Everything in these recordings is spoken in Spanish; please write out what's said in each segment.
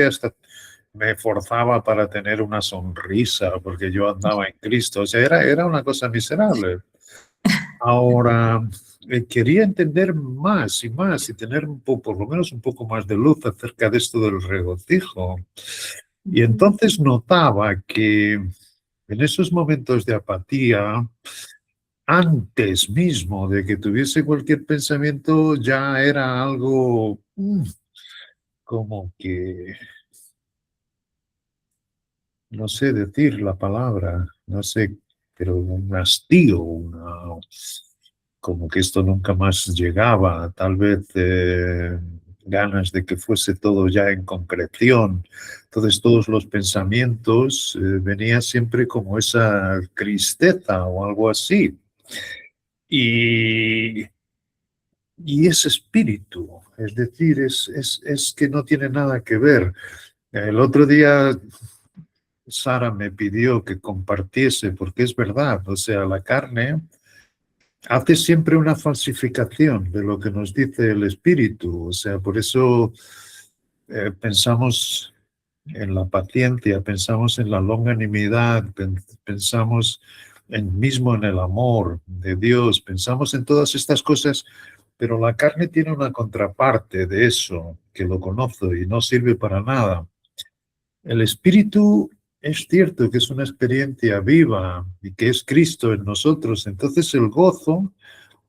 hasta me forzaba para tener una sonrisa porque yo andaba en Cristo. O sea, era una cosa miserable. Ahora, quería entender más y más y tener por lo menos un poco más de luz acerca de esto del regocijo. Y entonces notaba que en esos momentos de apatía, antes mismo de que tuviese cualquier pensamiento, ya era algo como que, no sé decir la palabra, no sé, pero un hastío, como que esto nunca más llegaba, tal vez ganas de que fuese todo ya en concreción. Entonces todos los pensamientos venía siempre como esa tristeza o algo así. Y, y ese espíritu, es decir, es que no tiene nada que ver. El otro día Sara me pidió que compartiese, porque es verdad, o sea, la carne hace siempre una falsificación de lo que nos dice el espíritu, o sea, por eso pensamos en la paciencia, pensamos en la longanimidad, pensamos mismo en el amor de Dios, pensamos en todas estas cosas, pero la carne tiene una contraparte de eso, que lo conozco y no sirve para nada. El espíritu es cierto que es una experiencia viva y que es Cristo en nosotros, entonces el gozo,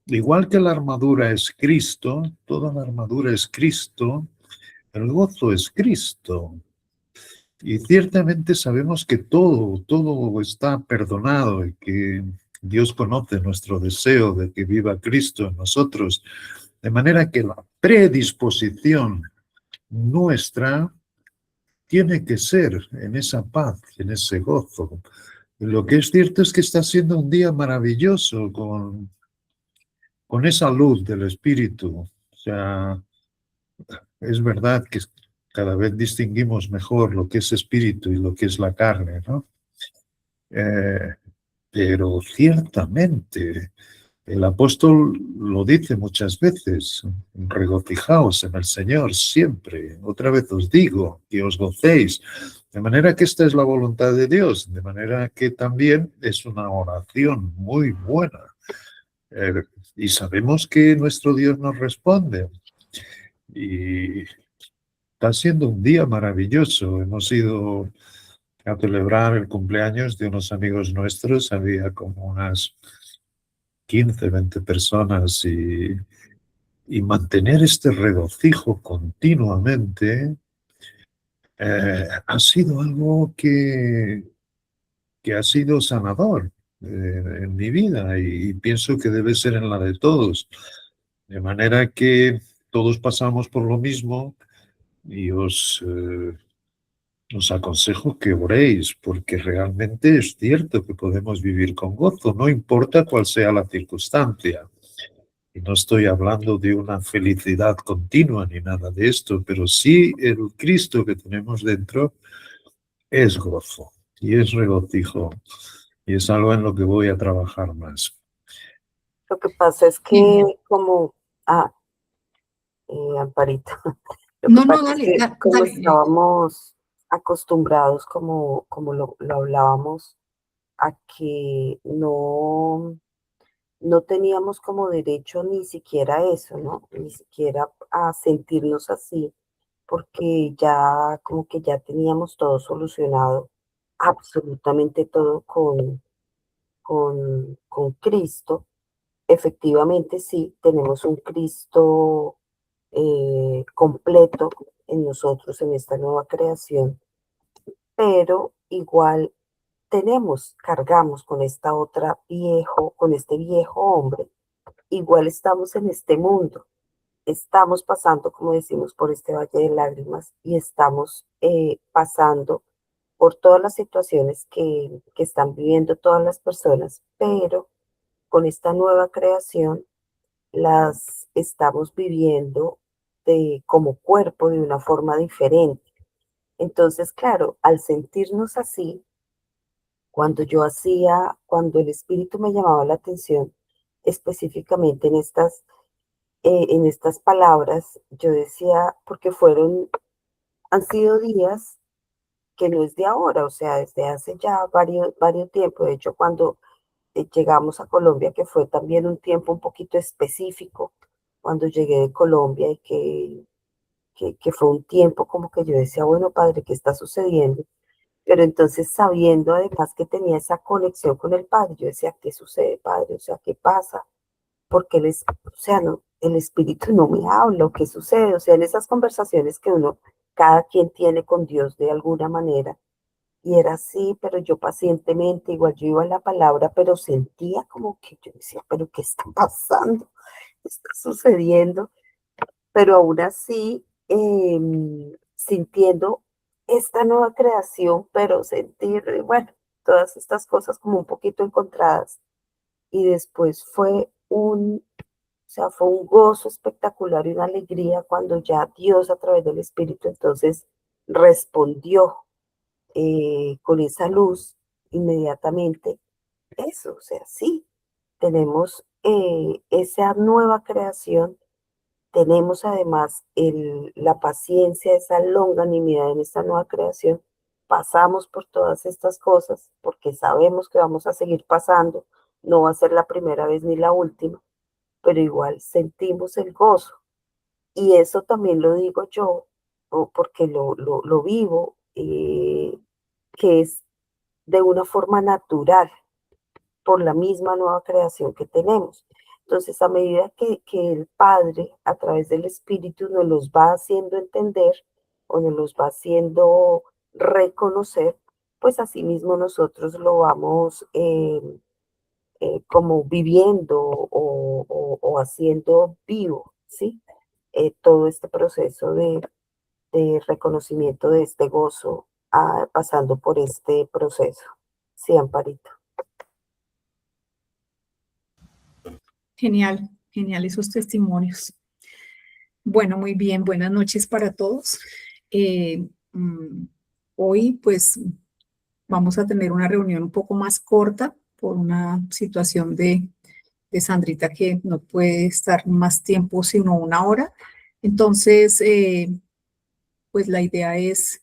igual que la armadura es Cristo, toda la armadura es Cristo, el gozo es Cristo. Y ciertamente sabemos que todo está perdonado y que Dios conoce nuestro deseo de que viva Cristo en nosotros. De manera que la predisposición nuestra tiene que ser en esa paz, en ese gozo. Lo que es cierto es que está siendo un día maravilloso con esa luz del Espíritu. O sea, es verdad que cada vez distinguimos mejor lo que es espíritu y lo que es la carne, ¿no? Eh, pero ciertamente el apóstol lo dice muchas veces, regocijaos en el Señor siempre. Otra vez os digo que os gocéis. De manera que esta es la voluntad de Dios, de manera que también es una oración muy buena. Eh, y sabemos que nuestro Dios nos responde. Y está siendo un día maravilloso. Hemos ido a celebrar el cumpleaños de unos amigos nuestros. Había como unas 15, 20 personas y mantener este regocijo continuamente ha sido algo que ha sido sanador en mi vida y pienso que debe ser en la de todos. De manera que todos pasamos por lo mismo y os aconsejo que oréis, porque realmente es cierto que podemos vivir con gozo, no importa cuál sea la circunstancia. Y no estoy hablando de una felicidad continua ni nada de esto, pero sí el Cristo que tenemos dentro es gozo y es regocijo y es algo en lo que voy a trabajar más. Lo que pasa es que como, Amparito, lo que No, pasa no, es dale, que como dale. estábamos acostumbrados, como lo hablábamos, a que no teníamos como derecho ni siquiera a eso, ¿no? Ni siquiera a sentirnos así, porque ya como que ya teníamos todo solucionado, absolutamente todo con Cristo. Efectivamente, sí, tenemos un Cristo completo en nosotros, en esta nueva creación, pero igual cargamos con esta con este viejo hombre, igual estamos en este mundo, estamos pasando, como decimos, por este valle de lágrimas y estamos pasando por todas las situaciones que están viviendo todas las personas, pero con esta nueva creación las estamos viviendo como cuerpo de una forma diferente. Entonces, claro, al sentirnos así, cuando el espíritu me llamaba la atención, específicamente en estas palabras, yo decía, porque fueron han sido días que no es de ahora, o sea, desde hace ya varios tiempos. De hecho, cuando llegamos a Colombia, que fue también un tiempo un poquito específico, cuando llegué de Colombia y que fue un tiempo como que yo decía, bueno, padre, ¿qué está sucediendo? Pero entonces sabiendo además que tenía esa conexión con el padre, yo decía, ¿qué sucede, padre? O sea, ¿qué pasa? Porque o sea, no, el espíritu no me habla, ¿o qué sucede? O sea, en esas conversaciones que cada quien tiene con Dios de alguna manera, y era así, pero yo pacientemente, igual yo iba a la palabra, pero sentía como que yo decía, pero ¿qué está pasando? ¿Qué está sucediendo? Pero aún así, sintiendo esta nueva creación, pero sentir, bueno, todas estas cosas como un poquito encontradas. Y después o sea, fue un gozo espectacular y una alegría cuando ya Dios a través del Espíritu entonces respondió con esa luz inmediatamente. Eso, o sea, sí, tenemos esa nueva creación, tenemos además la paciencia, esa longanimidad en esta nueva creación. Pasamos por todas estas cosas porque sabemos que vamos a seguir pasando, no va a ser la primera vez ni la última, pero igual sentimos el gozo. Y eso también lo digo yo, porque lo vivo, que es de una forma natural por la misma nueva creación que tenemos. Entonces, a medida que el Padre, a través del Espíritu, nos los va haciendo entender o nos los va haciendo reconocer, pues asimismo nosotros lo vamos como viviendo o haciendo vivo, ¿sí? Todo este proceso de reconocimiento de este gozo, pasando por este proceso. Sí, Amparito. Genial, genial esos testimonios. Bueno, muy bien, buenas noches para todos. Eh, mm, Hoy pues vamos a tener una reunión un poco más corta por una situación de Sandrita que no puede estar más tiempo sino una hora. Entonces, pues la idea es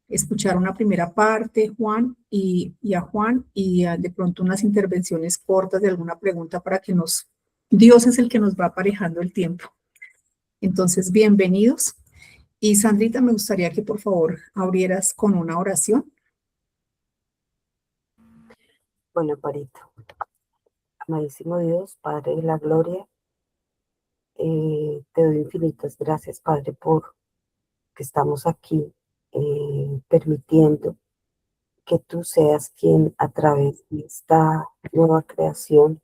escuchar una primera parte, Juan, y a Juan, y de pronto unas intervenciones cortas de alguna pregunta para que Dios es el que nos va aparejando el tiempo. Entonces, bienvenidos. Y Sandrita, me gustaría que por favor abrieras con una oración. Bueno, Amparito. Amadísimo Dios, Padre de la Gloria, te doy infinitas gracias, Padre, por que estamos aquí permitiendo que tú seas quien a través de esta nueva creación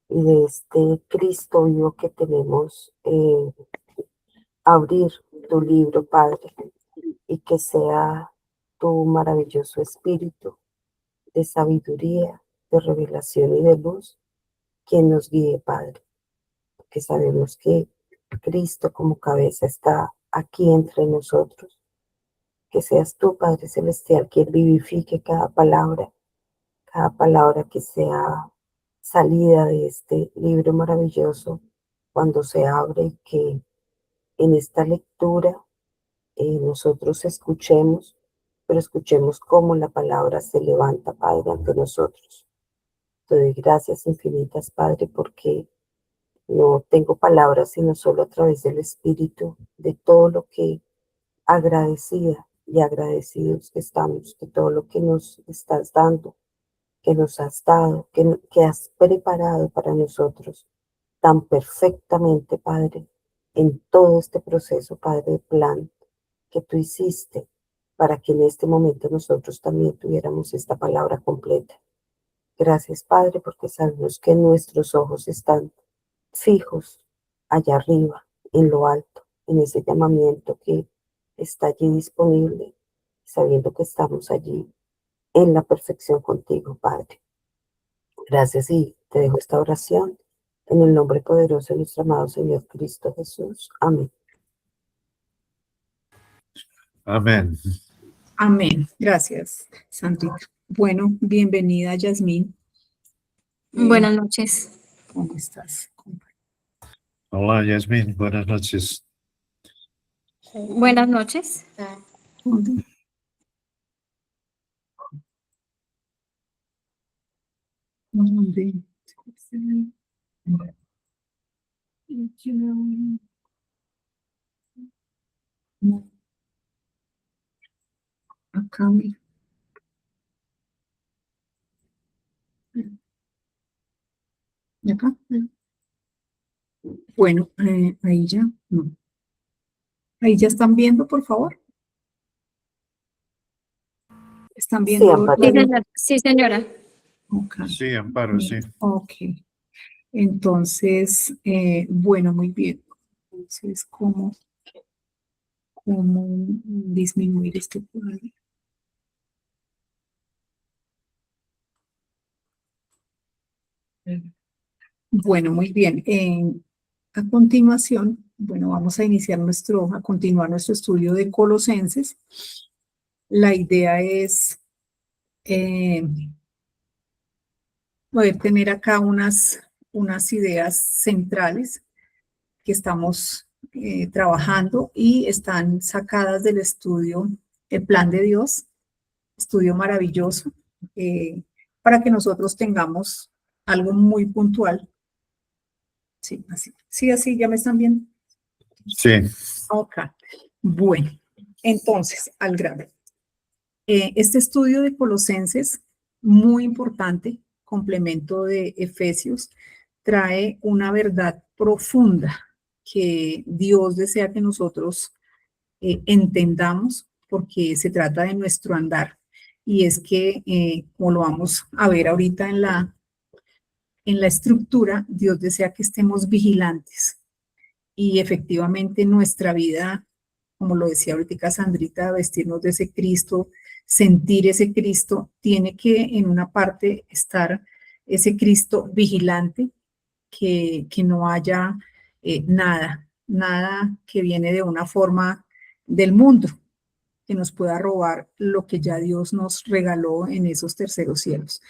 y de este Cristo vivo que tenemos, abrir tu libro, Padre, y que sea tu maravilloso espíritu de sabiduría, de revelación y de luz quien nos guíe, Padre, que sabemos que Cristo como cabeza está aquí entre nosotros. Que seas tú, Padre Celestial, quien vivifique cada palabra que sea salida de este libro maravilloso cuando se abre y que en esta lectura nosotros escuchemos, pero escuchemos cómo la palabra se levanta, Padre, ante nosotros. Te doy gracias infinitas, Padre, porque no tengo palabras, sino solo a través del Espíritu, de todo lo que agradecida y agradecidos que estamos, de todo lo que nos estás dando, que nos has dado, que has preparado para nosotros tan perfectamente, Padre, en todo este proceso, Padre, de plan que tú hiciste para que en este momento nosotros también tuviéramos esta palabra completa. Gracias, Padre, porque sabemos que nuestros ojos están fijos allá arriba, en lo alto, en ese llamamiento que está allí disponible, sabiendo que estamos allí en la perfección contigo, Padre. Gracias y te dejo esta oración en el nombre poderoso de nuestro amado Señor Cristo Jesús. Amén. Amén. Amén. Gracias, Sandrita. Bueno, bienvenida, Yasmín. Buenas noches. ¿Cómo estás? Hola, Yasmin. Buenas noches. Buenas noches. ¿Dónde? ¿Dónde? No, acá, mira. ¿Y acá? Bueno, ahí ya, no. Ahí ya están viendo, por favor. ¿Están Sí, viendo Amparo. Sí, la? sí, señora. Ok. Sí, Amparo, sí. Ok. Entonces, bueno, muy bien. Entonces, ¿cómo disminuir este cuadro? Bueno, muy bien. A continuación, bueno, vamos a iniciar a continuar nuestro estudio de Colosenses. La idea es eh, poder tener acá unas ideas centrales que estamos trabajando y están sacadas del estudio El Plan de Dios, estudio maravilloso, para que nosotros tengamos algo muy puntual. Sí, así. Sí, así, ya me están viendo. Sí, Ok. Bueno, entonces, al grano. Este estudio de Colosenses, muy importante, complemento de Efesios, trae una verdad profunda que Dios desea que nosotros entendamos, porque se trata de nuestro andar. Y es que, como lo vamos a ver ahorita en la estructura, Dios desea que estemos vigilantes. Y efectivamente nuestra vida, como lo decía ahorita Sandrita, vestirnos de ese Cristo, sentir ese Cristo, tiene que en una parte estar ese Cristo vigilante, que no haya nada que viene de una forma del mundo que nos pueda robar lo que ya Dios nos regaló en esos terceros cielos.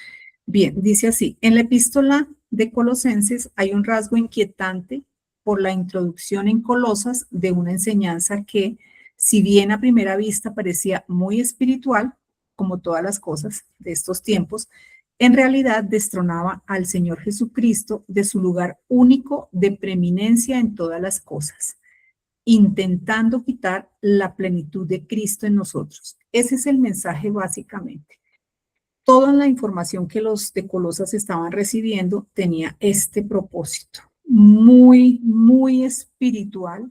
Bien, dice así, en la epístola de Colosenses hay un rasgo inquietante por la introducción en Colosas de una enseñanza que, si bien a primera vista parecía muy espiritual, como todas las cosas de estos tiempos, en realidad destronaba al Señor Jesucristo de su lugar único de preeminencia en todas las cosas, intentando quitar la plenitud de Cristo en nosotros. Ese es el mensaje básicamente. Toda la información que los de Colosas estaban recibiendo tenía este propósito, muy espiritual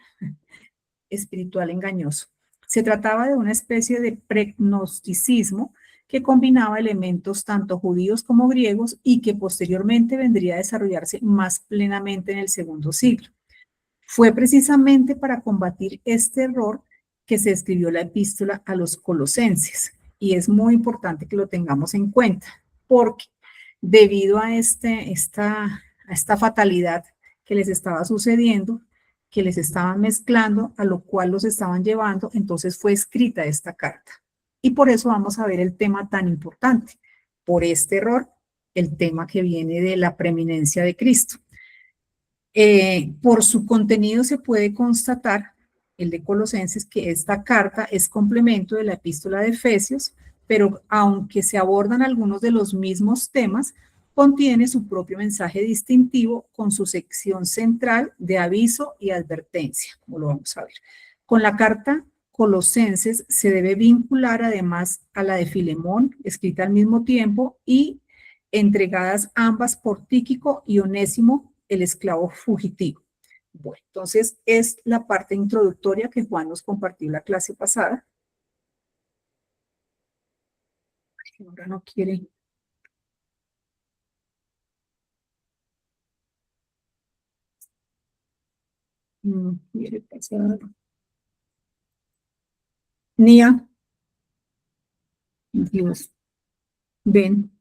engañoso. Se trataba de una especie de pregnosticismo que combinaba elementos tanto judíos como griegos y que posteriormente vendría a desarrollarse más plenamente en el segundo siglo. Fue precisamente para combatir este error que se escribió la epístola a los colosenses. Y es muy importante que lo tengamos en cuenta, porque debido a esta fatalidad que les estaba sucediendo, que les estaban mezclando, a lo cual los estaban llevando, entonces fue escrita esta carta. Y por eso vamos a ver el tema tan importante, por este error, el tema que viene de la preeminencia de Cristo. Por su contenido se puede constatar, el de Colosenses, que esta carta es complemento de la epístola de Efesios, pero aunque se abordan algunos de los mismos temas, contiene su propio mensaje distintivo con su sección central de aviso y advertencia, como lo vamos a ver. Con la carta Colosenses se debe vincular además a la de Filemón, escrita al mismo tiempo y entregadas ambas por Tíquico y Onésimo, el esclavo fugitivo. Bueno, entonces es la parte introductoria que Juan nos compartió la clase pasada. Ahora no quiere. No quiere pasar. Nia, Dios, ven.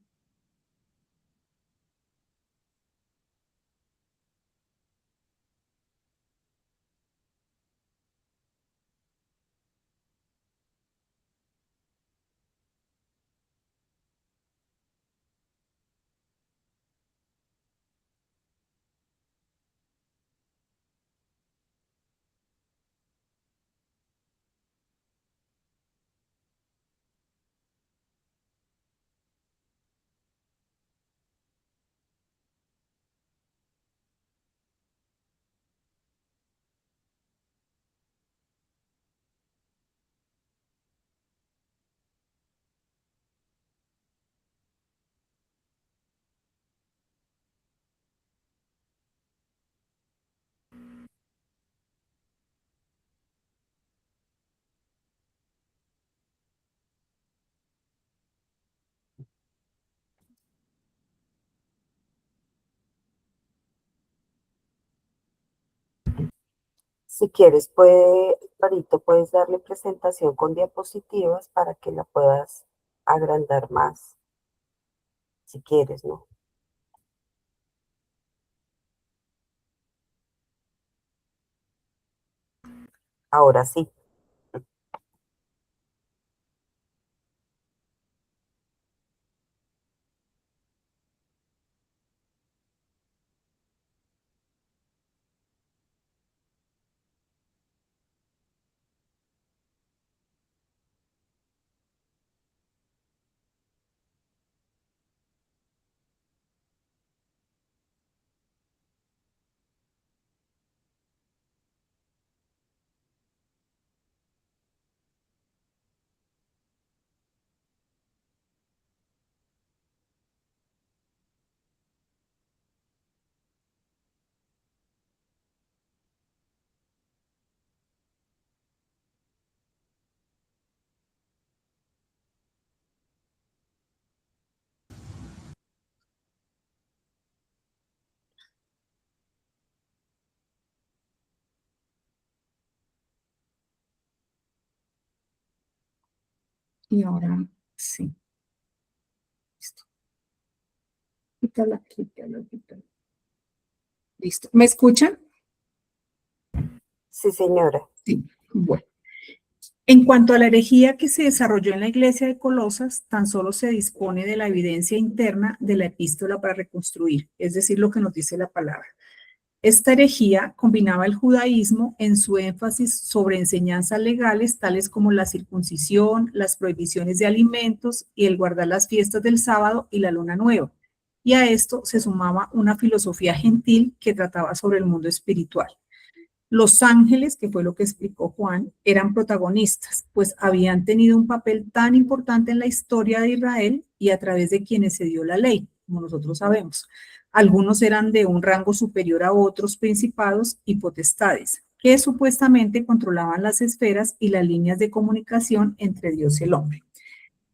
Si quieres, Parito, puedes darle presentación con diapositivas para que la puedas agrandar más, si quieres, ¿no? Ahora sí. Y ahora sí. Listo. Quítala, quítala, quítala. Listo. ¿Me escuchan? Sí, señora. Sí. Bueno. En cuanto a la herejía que se desarrolló en la iglesia de Colosas, tan solo se dispone de la evidencia interna de la epístola para reconstruir, es decir, lo que nos dice la palabra. Esta herejía combinaba el judaísmo en su énfasis sobre enseñanzas legales tales como la circuncisión, las prohibiciones de alimentos y el guardar las fiestas del sábado y la luna nueva. Y a esto se sumaba una filosofía gentil que trataba sobre el mundo espiritual. Los ángeles, que fue lo que explicó Juan, eran protagonistas, pues habían tenido un papel tan importante en la historia de Israel y a través de quienes se dio la ley, como nosotros sabemos. Algunos eran de un rango superior a otros principados y potestades, que supuestamente controlaban las esferas y las líneas de comunicación entre Dios y el hombre.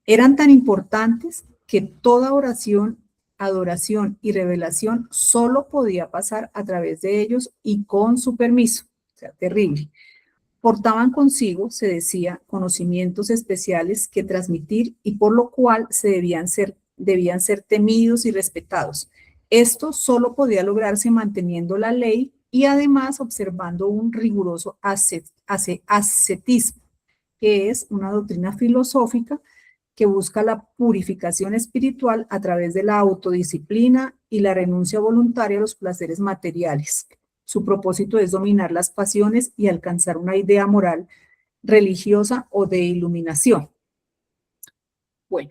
Eran tan importantes que toda oración, adoración y revelación solo podía pasar a través de ellos y con su permiso. O sea, terrible. Portaban consigo, se decía, conocimientos especiales que transmitir y por lo cual debían ser temidos y respetados. Esto solo podía lograrse manteniendo la ley y además observando un riguroso ascetismo, que es una doctrina filosófica que busca la purificación espiritual a través de la autodisciplina y la renuncia voluntaria a los placeres materiales. Su propósito es dominar las pasiones y alcanzar una idea moral, religiosa o de iluminación. Bueno,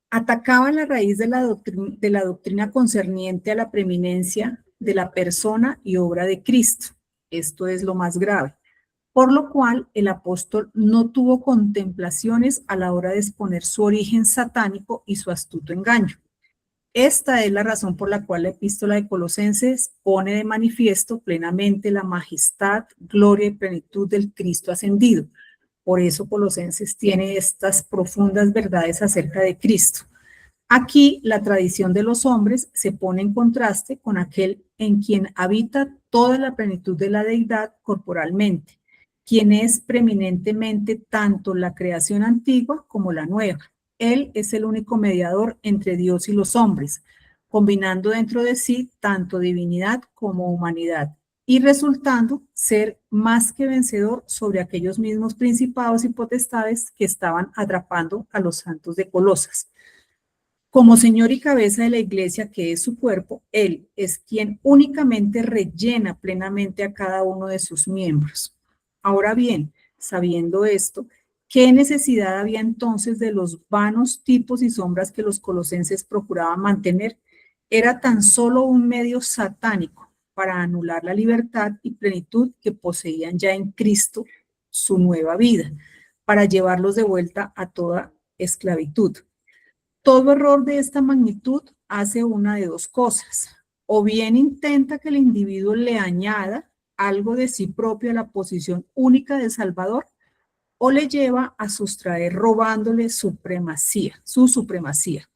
atacaba la raíz de la doctrina concerniente a la preeminencia de la persona y obra de Cristo. Esto es lo más grave. Por lo cual el apóstol no tuvo contemplaciones a la hora de exponer su origen satánico y su astuto engaño. Esta es la razón por la cual la epístola de Colosenses pone de manifiesto plenamente la majestad, gloria y plenitud del Cristo ascendido. Por eso Colosenses tiene estas profundas verdades acerca de Cristo. Aquí la tradición de los hombres se pone en contraste con aquel en quien habita toda la plenitud de la deidad corporalmente, quien es preeminentemente tanto la creación antigua como la nueva. Él es el único mediador entre Dios y los hombres, combinando dentro de sí tanto divinidad como humanidad y resultando ser más que vencedor sobre aquellos mismos principados y potestades que estaban atrapando a los santos de Colosas. Como Señor y cabeza de la iglesia, que es su cuerpo, Él es quien únicamente rellena plenamente a cada uno de sus miembros. Ahora bien, sabiendo esto, ¿qué necesidad había entonces de los vanos tipos y sombras que los colosenses procuraban mantener? Era tan solo un medio satánico para anular la libertad y plenitud que poseían ya en Cristo, su nueva vida, para llevarlos de vuelta a toda esclavitud. Todo error de esta magnitud hace una de dos cosas. O bien intenta que el individuo le añada algo de sí propio a la posición única de Salvador, o le lleva a sustraer robándole supremacía, su supremacía.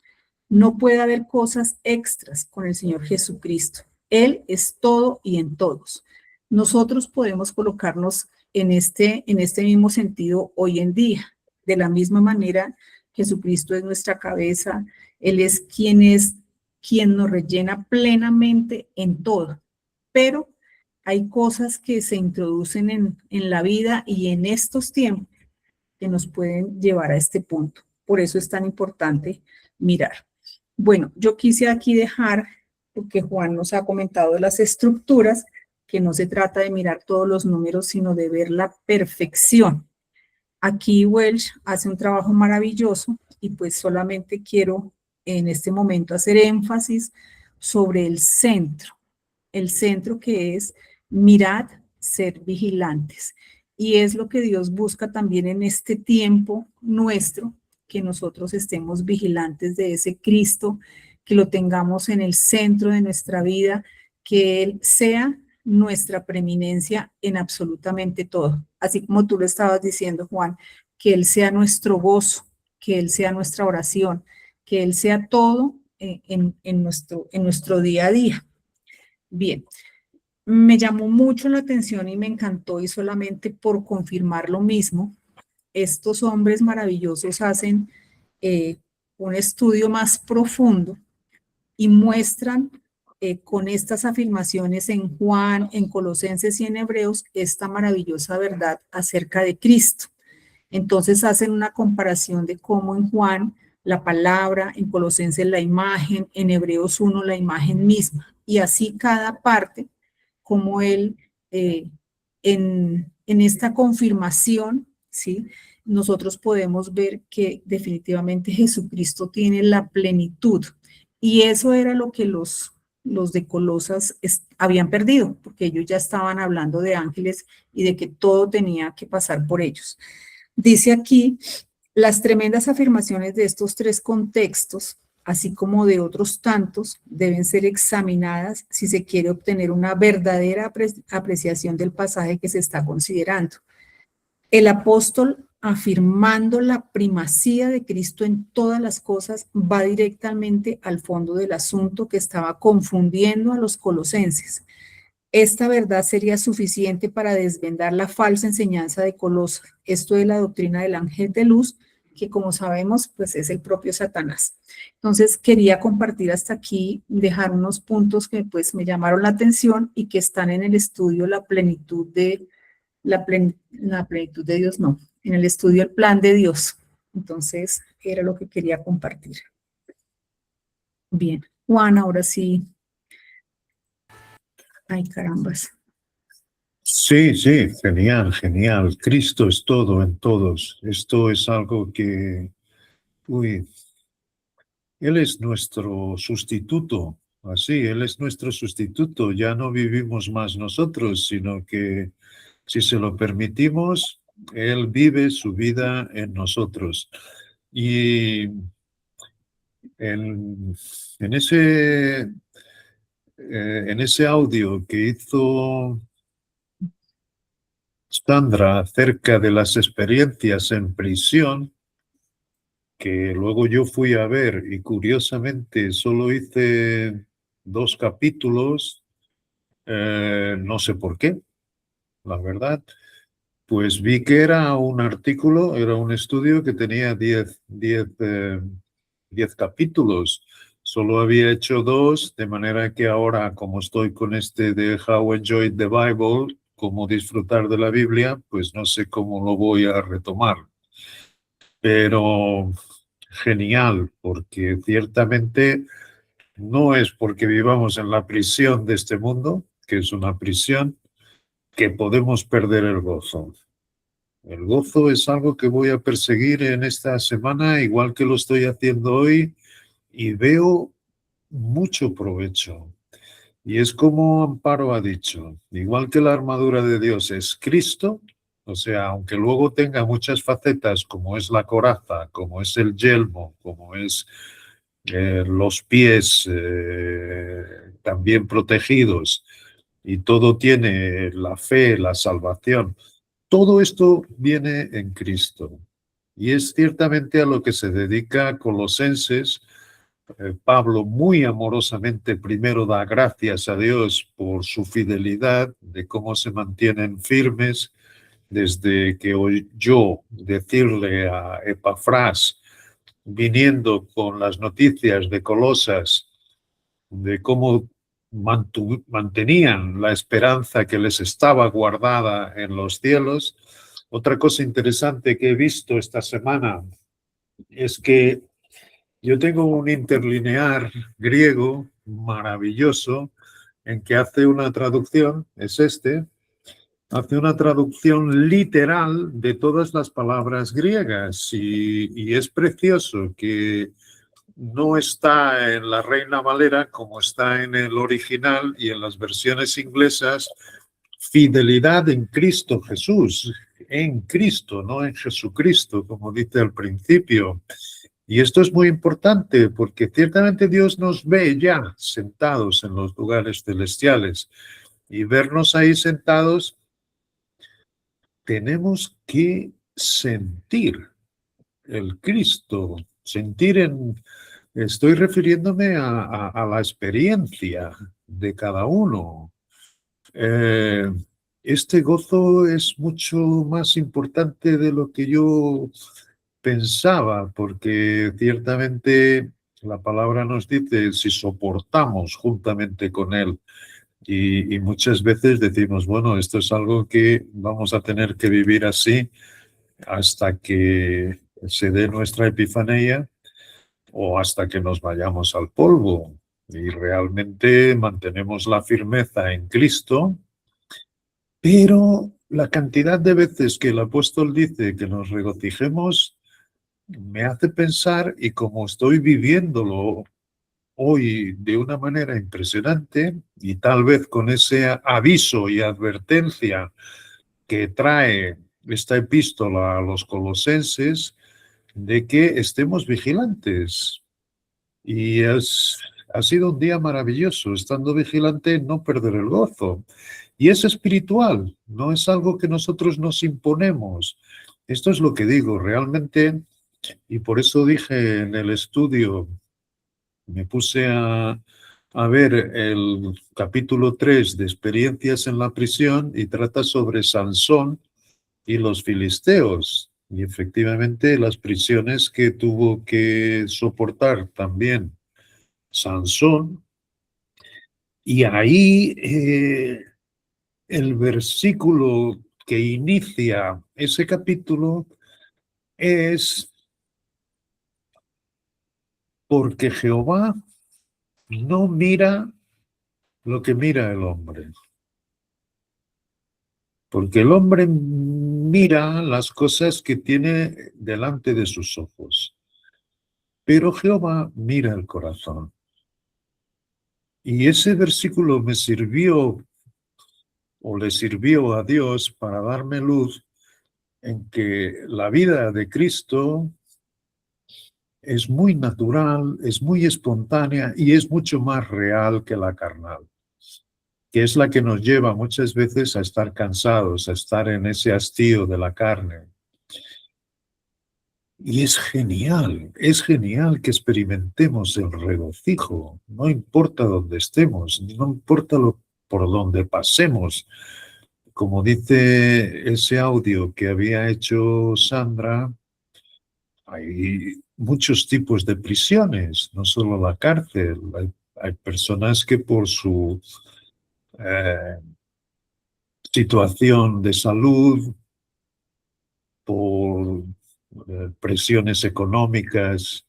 No puede haber cosas extras con el Señor Jesucristo. Él es todo y en todos. nosotros podemos colocarnos en este mismo sentido hoy en día. De la misma manera, Jesucristo es nuestra cabeza, Él es quien nos rellena plenamente en todo. Pero hay cosas que se introducen en la vida y en estos tiempos que nos pueden llevar a este punto. Por eso es tan importante mirar. Bueno, yo quise aquí dejar, porque Juan nos ha comentado de las estructuras, que no se trata de mirar todos los números, sino de ver la perfección. Aquí Welch hace un trabajo maravilloso y pues solamente quiero en este momento hacer énfasis sobre el centro que es mirad, ser vigilantes. Y es lo que Dios busca también en este tiempo nuestro, que nosotros estemos vigilantes de ese Cristo, que lo tengamos en el centro de nuestra vida, que Él sea nuestra preeminencia en absolutamente todo. Así como tú lo estabas diciendo, Juan, que Él sea nuestro gozo, que Él sea nuestra oración, que Él sea todo en nuestro día a día. Bien, me llamó mucho la atención y me encantó, y solamente por confirmar lo mismo, estos hombres maravillosos hacen un estudio más profundo y muestran con estas afirmaciones en Juan, en Colosenses y en Hebreos esta maravillosa verdad acerca de Cristo. Entonces hacen una comparación de cómo en Juan la palabra, en Colosenses la imagen, en Hebreos 1 la imagen misma, y así cada parte, como él en esta confirmación, ¿sí? Nosotros podemos ver que definitivamente Jesucristo tiene la plenitud, y eso era lo que los de Colosas habían perdido, porque ellos ya estaban hablando de ángeles y de que todo tenía que pasar por ellos. Dice aquí, las tremendas afirmaciones de estos tres contextos, así como de otros tantos, deben ser examinadas si se quiere obtener una verdadera apreciación del pasaje que se está considerando. El apóstol, afirmando la primacía de Cristo en todas las cosas, va directamente al fondo del asunto que estaba confundiendo a los colosenses. Esta verdad sería suficiente para desvendar la falsa enseñanza de Colosas, esto es la doctrina del ángel de luz, que como sabemos, pues es el propio Satanás. Entonces, quería compartir hasta aquí, dejar unos puntos que pues me llamaron la atención y que están en el estudio la plenitud de Dios, no, en el estudio el plan de Dios. Entonces, era lo que quería compartir. Bien, Juan, ahora sí. Ay, carambas. Sí, sí, genial, genial. Cristo es todo en todos. Esto es algo que, Él es nuestro sustituto. Así, Él es nuestro sustituto. Ya no vivimos más nosotros, sino que si se lo permitimos, Él vive su vida en nosotros. Y en ese audio que hizo Sandra acerca de las experiencias en prisión, que luego yo fui a ver y curiosamente solo hice 2 capítulos, no sé por qué, la verdad, pues vi que era un artículo, era un estudio que tenía 10 capítulos. Solo había hecho 2, de manera que ahora, como estoy con este de How Enjoy the Bible, cómo disfrutar de la Biblia, pues no sé cómo lo voy a retomar. Pero genial, porque ciertamente no es porque vivamos en la prisión de este mundo, que es una prisión, que podemos perder el gozo. El gozo es algo que voy a perseguir en esta semana, igual que lo estoy haciendo hoy, y veo mucho provecho. Y es como Amparo ha dicho, igual que la armadura de Dios es Cristo, o sea, aunque luego tenga muchas facetas, como es la coraza, como es el yelmo, como es los pies también protegidos, y todo tiene la fe, la salvación. Todo esto viene en Cristo. Y es ciertamente a lo que se dedica Colosenses, Pablo muy amorosamente primero da gracias a Dios por su fidelidad, de cómo se mantienen firmes, desde que oyó decirle a Epafrás, viniendo con las noticias de Colosas, de cómo mantenían la esperanza que les estaba guardada en los cielos. Otra cosa interesante que he visto esta semana es que yo tengo un interlinear griego maravilloso en que hace una traducción, hace una traducción literal de todas las palabras griegas y es precioso que no está en la Reina Valera como está en el original y en las versiones inglesas, fidelidad en Cristo Jesús, en Cristo, no en Jesucristo, como dice al principio. Y esto es muy importante porque ciertamente Dios nos ve ya sentados en los lugares celestiales y vernos ahí sentados, tenemos que sentir el Cristo, estoy refiriéndome a la experiencia de cada uno. Este gozo es mucho más importante de lo que yo pensaba, porque ciertamente la palabra nos dice si soportamos juntamente con Él. Y muchas veces decimos, bueno, esto es algo que vamos a tener que vivir así hasta que se dé nuestra epifanía o hasta que nos vayamos al polvo. Y realmente mantenemos la firmeza en Cristo, pero la cantidad de veces que el apóstol dice que nos regocijemos me hace pensar, y como estoy viviéndolo hoy de una manera impresionante, y tal vez con ese aviso y advertencia que trae esta epístola a los colosenses, de que estemos vigilantes. Y ha sido un día maravilloso, estando vigilante, no perder el gozo. Y es espiritual, no es algo que nosotros nos imponemos. Esto es lo que digo, realmente, y por eso dije en el estudio, me puse a ver el capítulo 3 de Experiencias en la prisión y trata sobre Sansón y los filisteos. Y efectivamente las prisiones que tuvo que soportar también Sansón. Y ahí el versículo que inicia ese capítulo es: porque Jehová no mira lo que mira el hombre. Porque el hombre mira las cosas que tiene delante de sus ojos, pero Jehová mira el corazón. Y ese versículo me sirvió o le sirvió a Dios para darme luz en que la vida de Cristo es muy natural, es muy espontánea y es mucho más real que la carnal, que es la que nos lleva muchas veces a estar cansados, a estar en ese hastío de la carne. Y es genial que experimentemos el regocijo, no importa dónde estemos, no importa por dónde pasemos. Como dice ese audio que había hecho Sandra, hay muchos tipos de prisiones, no solo la cárcel. Hay personas que por su eh, situación de salud, por presiones económicas,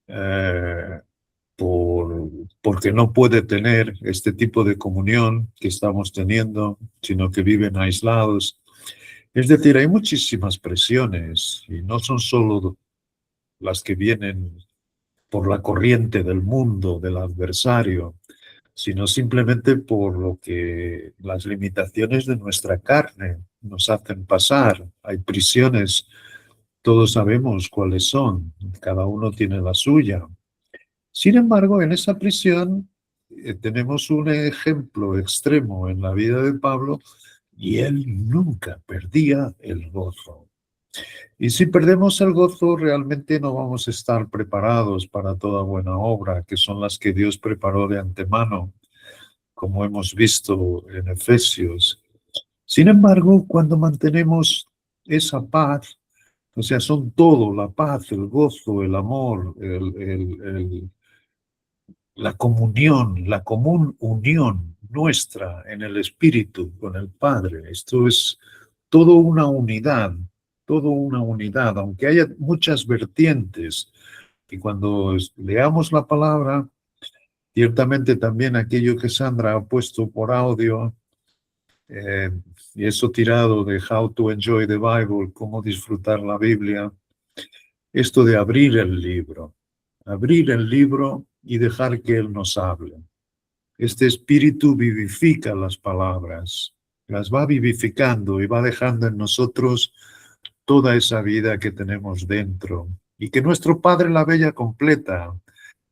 eh, porque no puede tener este tipo de comunión que estamos teniendo, sino que viven aislados. Es decir, hay muchísimas presiones y no son solo las que vienen por la corriente del mundo, del adversario, sino simplemente por lo que las limitaciones de nuestra carne nos hacen pasar. Hay prisiones, todos sabemos cuáles son, cada uno tiene la suya. Sin embargo, en esa prisión tenemos un ejemplo extremo en la vida de Pablo y él nunca perdía el gozo. Y si perdemos el gozo, realmente no vamos a estar preparados para toda buena obra, que son las que Dios preparó de antemano, como hemos visto en Efesios. Sin embargo, cuando mantenemos esa paz, o sea, son todo, la paz, el gozo, el amor, la comunión, la común unión nuestra en el Espíritu con el Padre. Esto es todo una unidad, aunque haya muchas vertientes. Y cuando leamos la palabra, ciertamente también aquello que Sandra ha puesto por audio, y eso tirado de How to Enjoy the Bible, cómo disfrutar la Biblia, esto de abrir el libro y dejar que Él nos hable. Este espíritu vivifica las palabras, las va vivificando y va dejando en nosotros toda esa vida que tenemos dentro y que nuestro Padre la ve ya completa.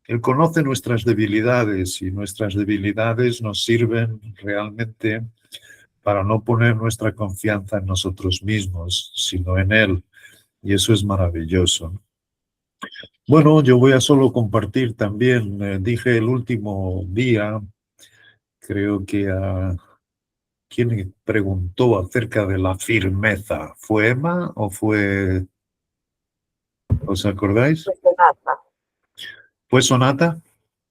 Él conoce nuestras debilidades y nuestras debilidades nos sirven realmente para no poner nuestra confianza en nosotros mismos, sino en Él. Y eso es maravilloso. Bueno, yo voy a solo compartir también, dije el último día, creo que a quien preguntó acerca de la firmeza, ¿fue Emma o fue, os acordáis? Pues, Renata, ¿Fue Sonata?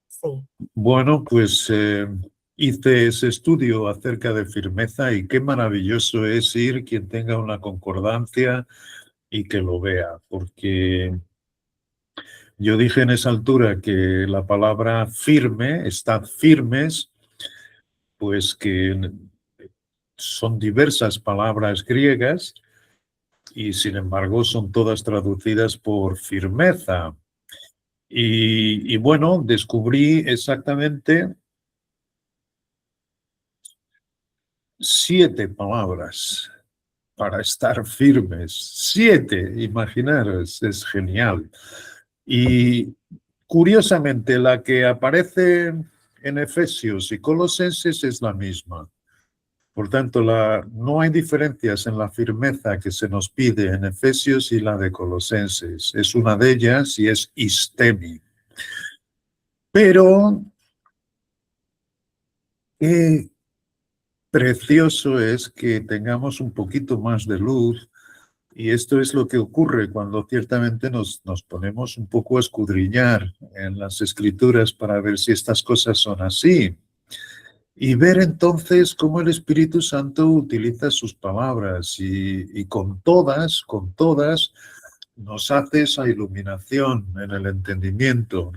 sí. Bueno, pues hice ese estudio acerca de firmeza y qué maravilloso es ir quien tenga una concordancia y que lo vea, porque yo dije en esa altura que la palabra firme, estad firmes, pues que son diversas palabras griegas y sin embargo son todas traducidas por firmeza. Y bueno, descubrí exactamente 7 palabras para estar firmes. 7, imaginaros, es genial. Y curiosamente, la que aparece en Efesios y Colosenses es la misma. Por tanto, no hay diferencias en la firmeza que se nos pide en Efesios y la de Colosenses. Es una de ellas y es istemi. Pero qué precioso es que tengamos un poquito más de luz y esto es lo que ocurre cuando ciertamente nos ponemos un poco a escudriñar en las escrituras para ver si estas cosas son así. Y ver entonces cómo el Espíritu Santo utiliza sus palabras y con todas nos hace esa iluminación en el entendimiento.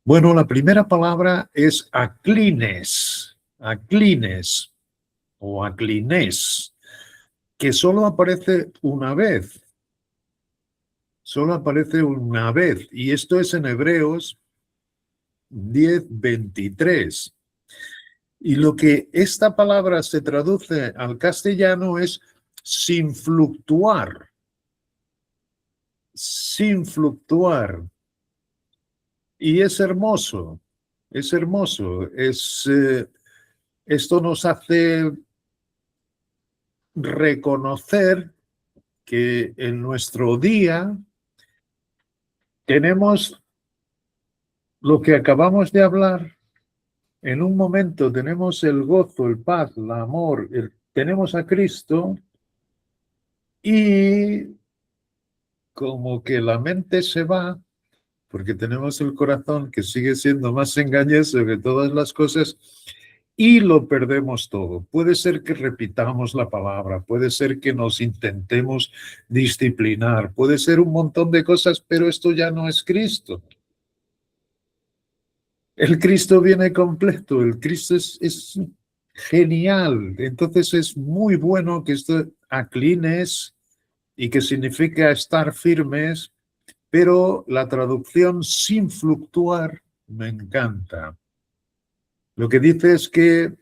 Bueno, la primera palabra es aclines o aclines, que solo aparece una vez. Y esto es en Hebreos 10:23. Y lo que esta palabra se traduce al castellano es sin fluctuar. Sin fluctuar. Y es hermoso. Esto nos hace reconocer que en nuestro día tenemos lo que acabamos de hablar. En un momento tenemos el gozo, el paz, el amor, tenemos a Cristo y como que la mente se va porque tenemos el corazón que sigue siendo más engañoso que todas las cosas y lo perdemos todo. Puede ser que repitamos la palabra, puede ser que nos intentemos disciplinar, puede ser un montón de cosas, pero esto ya no es Cristo. El Cristo viene completo, el Cristo es genial. Entonces es muy bueno que esto aclines y que significa estar firmes, pero la traducción sin fluctuar me encanta. Lo que dice es que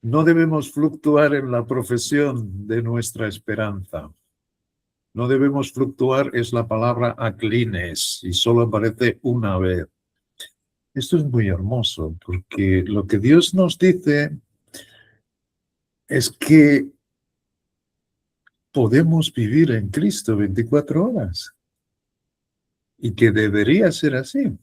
no debemos fluctuar en la profesión de nuestra esperanza. No debemos fluctuar es la palabra aclines y solo aparece una vez. Esto es muy hermoso porque lo que Dios nos dice es que podemos vivir en Cristo 24 horas y que debería ser así.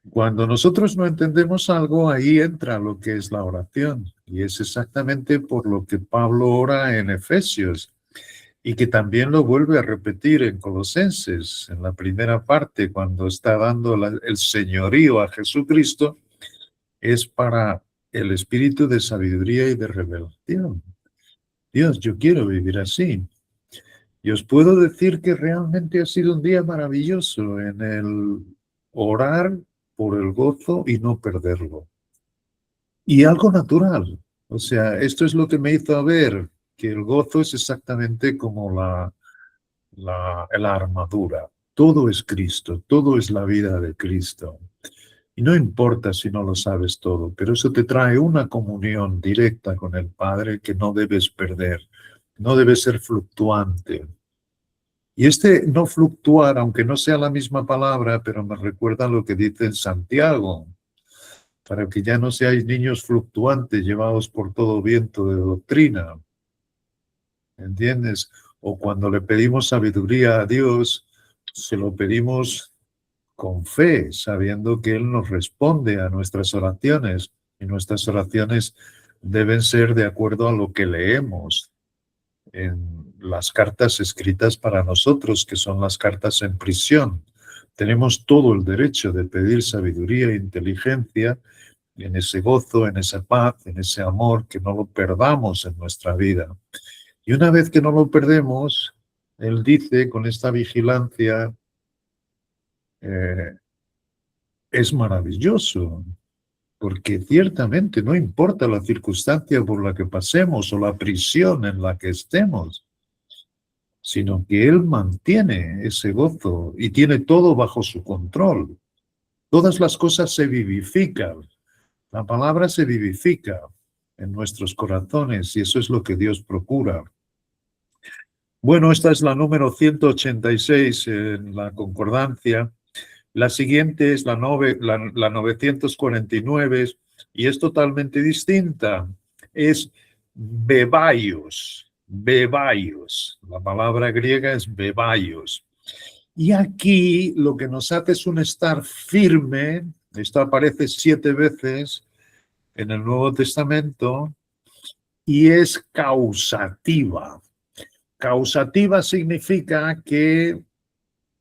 Cuando nosotros no entendemos algo, ahí entra lo que es la oración. Y es exactamente por lo que Pablo ora en Efesios y que también lo vuelve a repetir en Colosenses, en la primera parte, cuando está dando el señorío a Jesucristo, es para el espíritu de sabiduría y de revelación. Dios, yo quiero vivir así. Y os puedo decir que realmente ha sido un día maravilloso en el orar por el gozo y no perderlo. Y algo natural. O sea, esto es lo que me hizo ver que el gozo es exactamente como la armadura. Todo es Cristo, todo es la vida de Cristo. Y no importa si no lo sabes todo, pero eso te trae una comunión directa con el Padre que no debes perder, no debe ser fluctuante. Y este no fluctuar, aunque no sea la misma palabra, pero me recuerda lo que dice en Santiago, para que ya no seáis niños fluctuantes llevados por todo viento de doctrina. ¿Entiendes? O cuando le pedimos sabiduría a Dios, se lo pedimos con fe, sabiendo que Él nos responde a nuestras oraciones, y nuestras oraciones deben ser de acuerdo a lo que leemos en las cartas escritas para nosotros, que son las cartas en prisión. Tenemos todo el derecho de pedir sabiduría e inteligencia en ese gozo, en esa paz, en ese amor, que no lo perdamos en nuestra vida. Y una vez que no lo perdemos, Él dice con esta vigilancia, es maravilloso, porque ciertamente no importa la circunstancia por la que pasemos o la prisión en la que estemos, sino que Él mantiene ese gozo y tiene todo bajo su control. Todas las cosas se vivifican, la palabra se vivifica en nuestros corazones y eso es lo que Dios procura. Bueno, esta es la número 186 en la concordancia. La siguiente es la 949 y es totalmente distinta. Es bebaios, bebaios. La palabra griega es bebaios. Y aquí lo que nos hace es un estar firme. Esto aparece 7 veces en el Nuevo Testamento y es causativa. Causativa significa que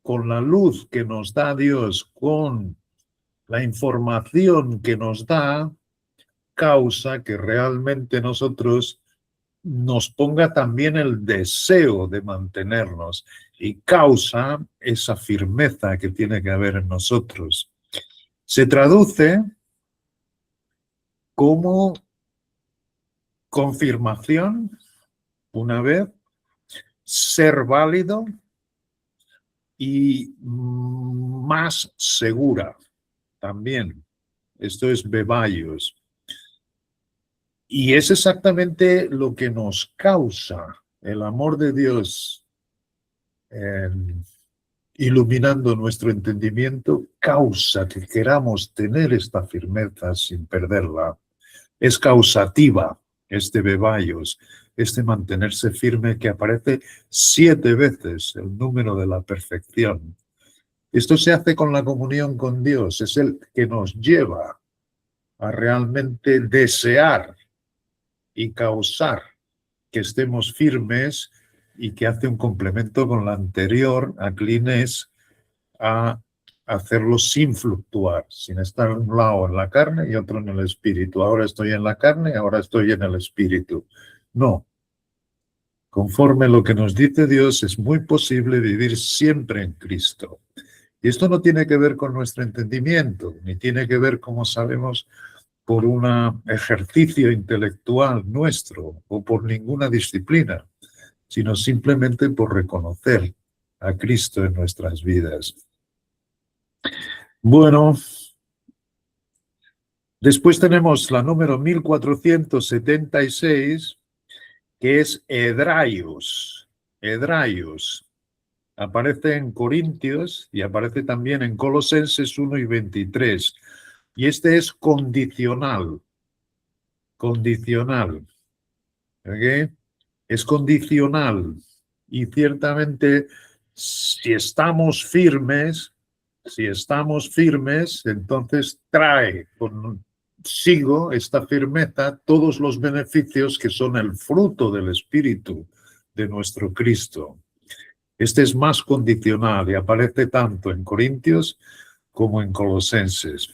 con la luz que nos da Dios, con la información que nos da, causa que realmente nosotros nos ponga también el deseo de mantenernos y causa esa firmeza que tiene que haber en nosotros. Se traduce como confirmación, una vez, ser válido y más segura también. Esto es bebaios. Y es exactamente lo que nos causa el amor de Dios, iluminando nuestro entendimiento, causa que queramos tener esta firmeza sin perderla. Es causativa este bebaios, este mantenerse firme que aparece 7 veces el número de la perfección. Esto se hace con la comunión con Dios, es el que nos lleva a realmente desear y causar que estemos firmes y que hace un complemento con la anterior, aclines, a hacerlo sin fluctuar, sin estar un lado en la carne y otro en el espíritu. Ahora estoy en la carne, ahora estoy en el espíritu. No. Conforme lo que nos dice Dios, es muy posible vivir siempre en Cristo. Y esto no tiene que ver con nuestro entendimiento, ni tiene que ver, como sabemos, por un ejercicio intelectual nuestro o por ninguna disciplina, sino simplemente por reconocer a Cristo en nuestras vidas. Bueno, después tenemos la número 1476, que es Hedraios. Hedraios. Aparece en Corintios y aparece también en Colosenses 1 y 23. Y este es condicional. Condicional. ¿Ok? es condicional y ciertamente si estamos firmes, entonces trae consigo esta firmeza todos los beneficios que son el fruto del Espíritu de nuestro Cristo. Este es más condicional y aparece tanto en Corintios como en Colosenses.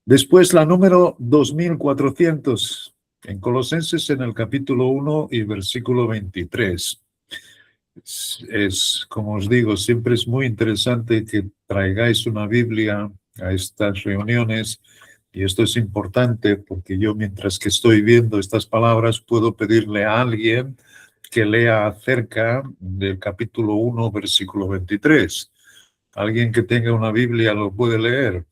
Después la número 2400 en Colosenses en el capítulo 1 y versículo 23. Es, como os digo, siempre es muy interesante que traigáis una Biblia a estas reuniones y esto es importante porque yo mientras que estoy viendo estas palabras puedo pedirle a alguien que lea acerca del capítulo 1, versículo 23. Alguien que tenga una Biblia lo puede leer.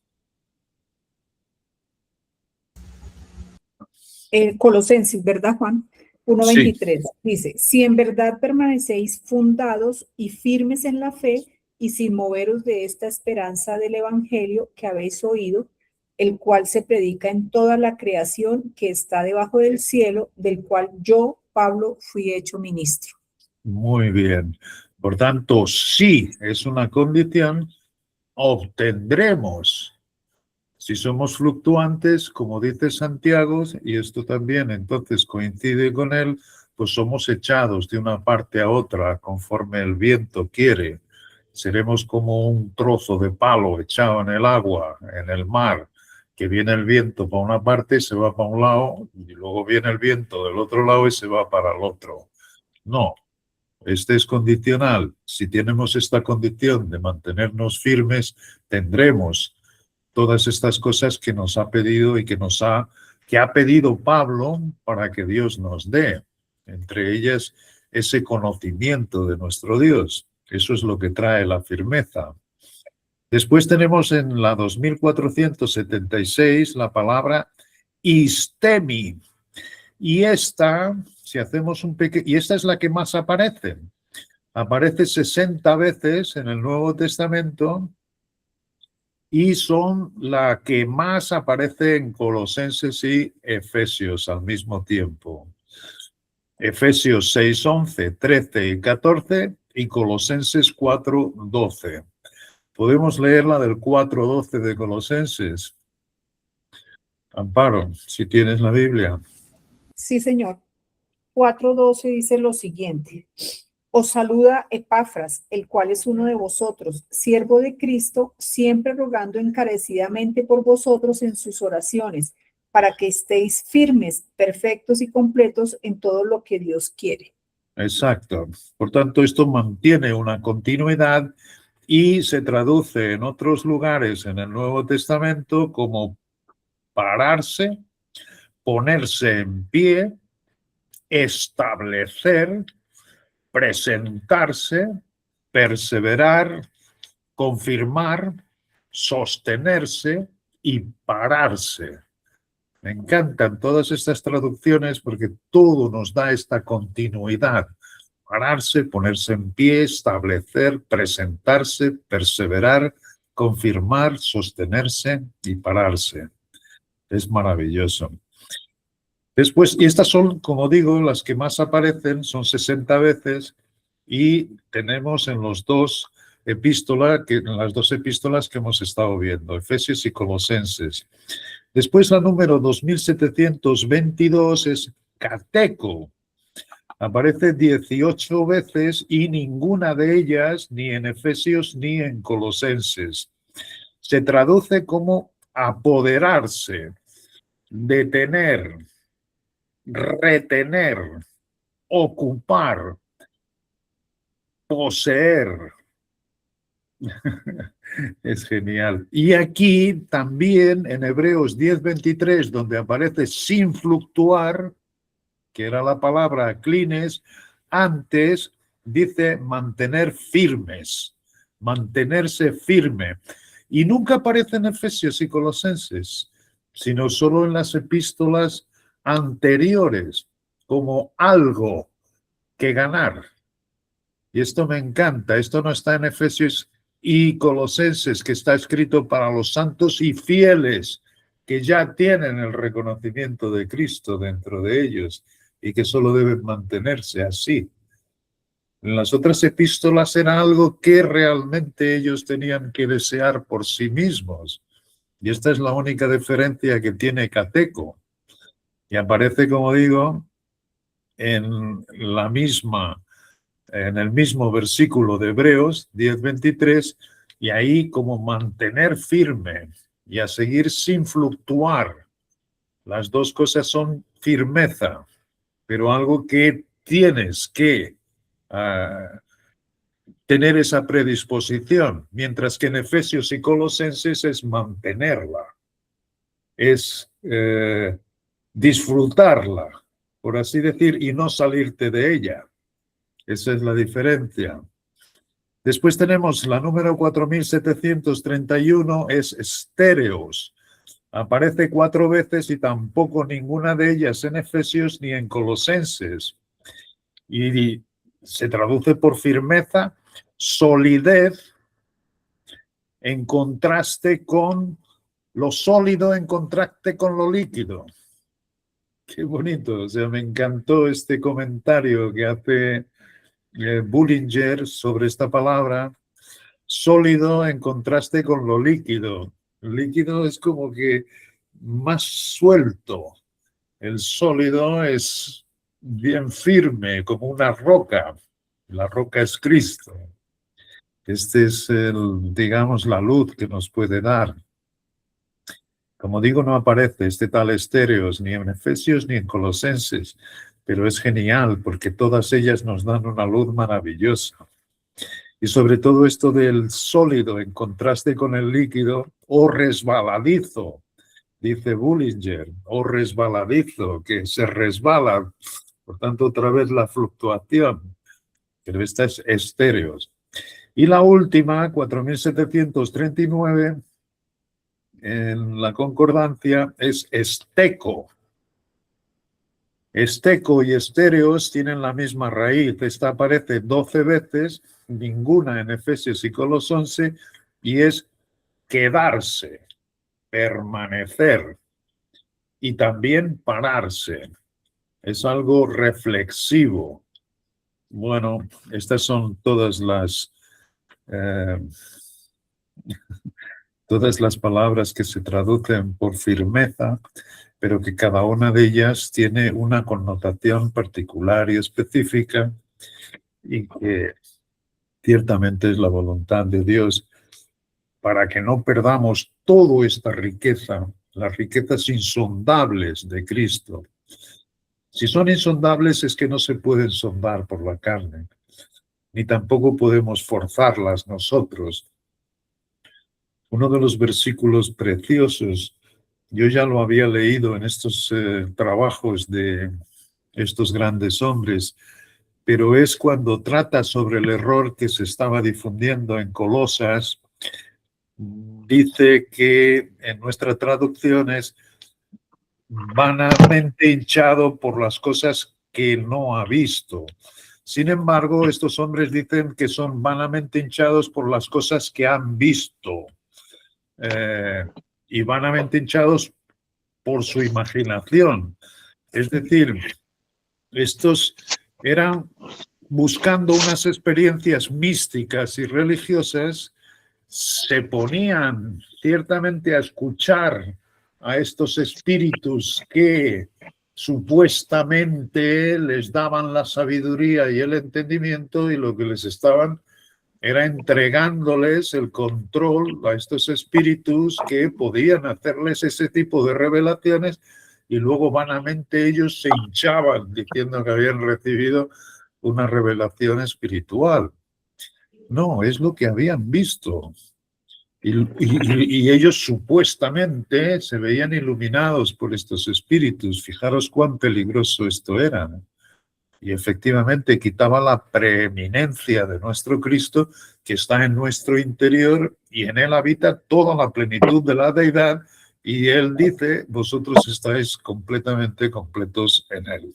Colosenses, ¿verdad, Juan? 1:23 dice, si en verdad permanecéis fundados y firmes en la fe y sin moveros de esta esperanza del evangelio que habéis oído, el cual se predica en toda la creación que está debajo del cielo, del cual yo, Pablo, fui hecho ministro. Muy bien. Por tanto, si es una condición, obtendremos. Si somos fluctuantes, como dice Santiago, y esto también entonces coincide con él, pues somos echados de una parte a otra conforme el viento quiere. Seremos como un trozo de palo echado en el agua, en el mar, que viene el viento para una parte y se va para un lado, y luego viene el viento del otro lado y se va para el otro. No, este es condicional. Si tenemos esta condición de mantenernos firmes, tendremos todas estas cosas que nos ha pedido y que ha pedido Pablo para que Dios nos dé. Entre ellas, ese conocimiento de nuestro Dios. Eso es lo que trae la firmeza. Después tenemos en la 2476 la palabra istemi. Y esta, si hacemos y esta es la que más aparece. Aparece 60 veces en el Nuevo Testamento y son la que más aparece en Colosenses y Efesios al mismo tiempo. Efesios 6, 11, 13 y 14 y Colosenses 4, 12. Podemos leer la del 4, 12 de Colosenses. Amparo, si tienes la Biblia. Sí, señor. 4:12 dice lo siguiente. Os saluda Epafras, el cual es uno de vosotros, siervo de Cristo, siempre rogando encarecidamente por vosotros en sus oraciones, para que estéis firmes, perfectos y completos en todo lo que Dios quiere. Exacto. Por tanto, esto mantiene una continuidad y se traduce en otros lugares en el Nuevo Testamento como pararse, ponerse en pie, establecer, presentarse, perseverar, confirmar, sostenerse y pararse. Me encantan todas estas traducciones porque todo nos da esta continuidad. Pararse, ponerse en pie, establecer, presentarse, perseverar, confirmar, sostenerse y pararse. Es maravilloso. Después, y estas son, como digo, las que más aparecen, son 60 veces, y tenemos en las dos epístolas que hemos estado viendo, Efesios y Colosenses. Después la número 2722 es cateco. Aparece 18 veces y ninguna de ellas ni en Efesios ni en Colosenses. Se traduce como apoderarse, detener, retener, ocupar, poseer. Es genial. Y aquí también en Hebreos 10:23, donde aparece sin fluctuar, que era la palabra clines, antes dice mantener firmes, mantenerse firme. Y nunca aparece en Efesios y Colosenses, sino solo en las epístolas anteriores, como algo que ganar. Y esto me encanta. Esto no está en Efesios y Colosenses, que está escrito para los santos y fieles, que ya tienen el reconocimiento de Cristo dentro de ellos. y que solo deben mantenerse así. En las otras epístolas era algo que realmente ellos tenían que desear por sí mismos. Y esta es la única diferencia que tiene Cateco. Y aparece, como digo, en el mismo versículo de Hebreos 10:23, y ahí como mantener firme y a seguir sin fluctuar. Las dos cosas son firmeza, pero algo que tienes que tener esa predisposición, mientras que en Efesios y Colosenses es mantenerla, es disfrutarla, por así decir, y no salirte de ella. Esa es la diferencia. Después tenemos la número 4731, es estéreos. Aparece 4 veces y tampoco ninguna de ellas en Efesios ni en Colosenses. Y se traduce por firmeza, solidez, en contraste con lo sólido, en contraste con lo líquido. Qué bonito, o sea, me encantó este comentario que hace Bullinger sobre esta palabra, sólido en contraste con lo líquido. El líquido es como que más suelto, el sólido es bien firme, como una roca. La roca es Cristo. Este es digamos, la luz que nos puede dar. Como digo, no aparece este tal estéreos ni en Efesios ni en Colosenses, pero es genial porque todas ellas nos dan una luz maravillosa. Y sobre todo esto del sólido en contraste con el líquido o resbaladizo, dice Bullinger, o resbaladizo, que se resbala, por tanto otra vez la fluctuación, pero esta es estéreos. Y la última, 4739, en la concordancia, es esteco. Esteco y estéreos tienen la misma raíz. Esta aparece 12 veces, ninguna en Efesios y Colosenses, y es quedarse, permanecer y también pararse. Es algo reflexivo. Bueno, estas son todas las palabras que se traducen por firmeza, pero que cada una de ellas tiene una connotación particular y específica y que ciertamente es la voluntad de Dios para que no perdamos toda esta riqueza, las riquezas insondables de Cristo. Si son insondables es que no se pueden sondar por la carne, ni tampoco podemos forzarlas nosotros. Uno de los versículos preciosos, yo ya lo había leído en estos trabajos de estos grandes hombres, pero es cuando trata sobre el error que se estaba difundiendo en Colosas. Dice que en nuestra traducción es vanamente hinchado por las cosas que no ha visto. Sin embargo, estos hombres dicen que son vanamente hinchados por las cosas que han visto y vanamente hinchados por su imaginación. Es decir, estos eran buscando unas experiencias místicas y religiosas, se ponían ciertamente a escuchar a estos espíritus que supuestamente les daban la sabiduría y el entendimiento, y lo que les estaban era entregándoles el control a estos espíritus que podían hacerles ese tipo de revelaciones, y luego vanamente ellos se hinchaban diciendo que habían recibido una revelación espiritual. No, es lo que habían visto. Y ellos supuestamente se veían iluminados por estos espíritus. Fijaros cuán peligroso esto era, ¿no? Y efectivamente quitaba la preeminencia de nuestro Cristo, que está en nuestro interior, y en él habita toda la plenitud de la deidad, y él dice, vosotros estáis completamente completos en él.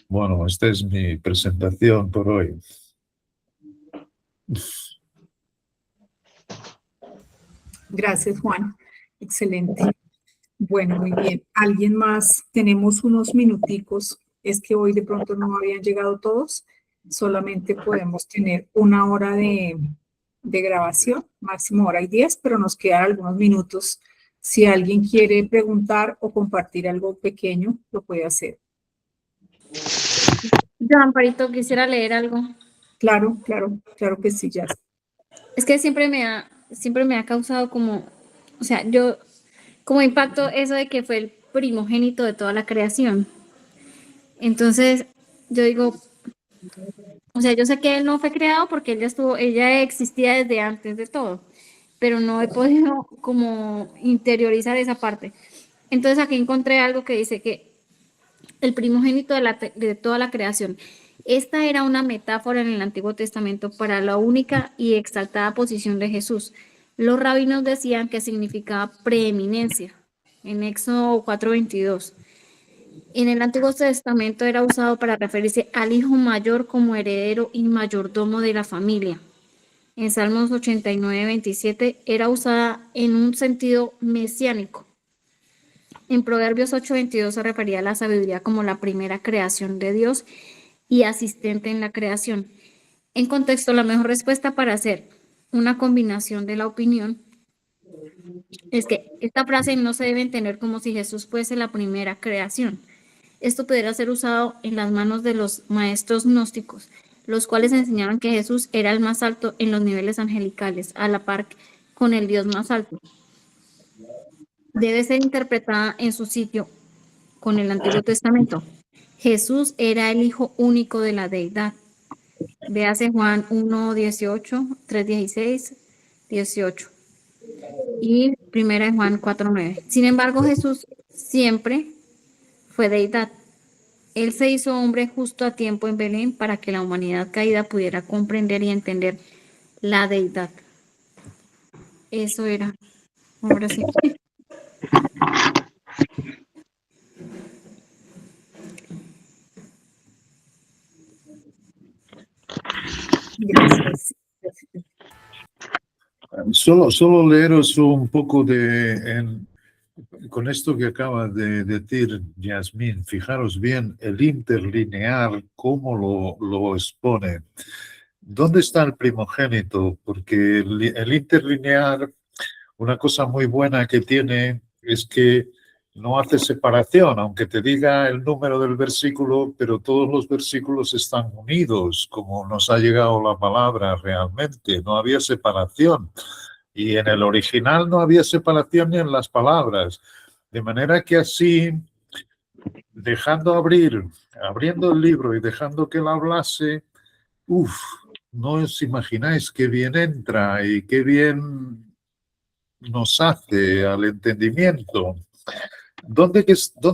Bueno, esta es mi presentación por hoy. Gracias, Juan. Excelente. Bueno, muy bien. ¿Alguien más? Tenemos unos minuticos. Es que hoy de pronto no habían llegado todos. Solamente podemos tener 1 hora de grabación, máximo 1:10, pero nos quedan algunos minutos. Si alguien quiere preguntar o compartir algo pequeño, lo puede hacer. Yo, Amparito, quisiera leer algo. Claro, claro, claro que sí, ya. Es que siempre me ha causado como, o sea, yo, como impacto eso de que fue el primogénito de toda la creación. Entonces, yo digo, o sea, yo sé que él no fue creado porque él ya existía desde antes de todo, pero no he podido como interiorizar esa parte. Entonces aquí encontré algo que dice que el primogénito de toda la creación. Esta era una metáfora en el Antiguo Testamento para la única y exaltada posición de Jesús. Los rabinos decían que significaba preeminencia, en Éxodo 4:22. En el Antiguo Testamento era usado para referirse al hijo mayor como heredero y mayordomo de la familia. En Salmos 89:27 era usada en un sentido mesiánico. En Proverbios 8:22 se refería a la sabiduría como la primera creación de Dios y asistente en la creación. En contexto, la mejor respuesta para hacer una combinación de la opinión es que esta frase no se debe entender como si Jesús fuese la primera creación. Esto pudiera ser usado en las manos de los maestros gnósticos, los cuales enseñaban que Jesús era el más alto en los niveles angelicales, a la par con el Dios más alto. Debe ser interpretada en su sitio con el Antiguo Testamento. Jesús era el hijo único de la deidad. Véase Juan 1:18, 3:16, 18 y primera de Juan 4:9. Sin embargo, Jesús siempre fue deidad. Él se hizo hombre justo a tiempo en Belén para que la humanidad caída pudiera comprender y entender la deidad. Eso era. Ahora sí. Gracias. Solo leeros un poco con esto que acaba de decir Yasmín. Fijaros bien el interlinear, cómo lo expone. ¿Dónde está el primogénito? Porque el interlinear, una cosa muy buena que tiene es que no hace separación, aunque te diga el número del versículo, pero todos los versículos están unidos, como nos ha llegado la palabra realmente. No había separación. Y en el original no había separación ni en las palabras. De manera que así, abriendo el libro y dejando que él hablase, no os imagináis qué bien entra y qué bien nos hace al entendimiento. ¿Dónde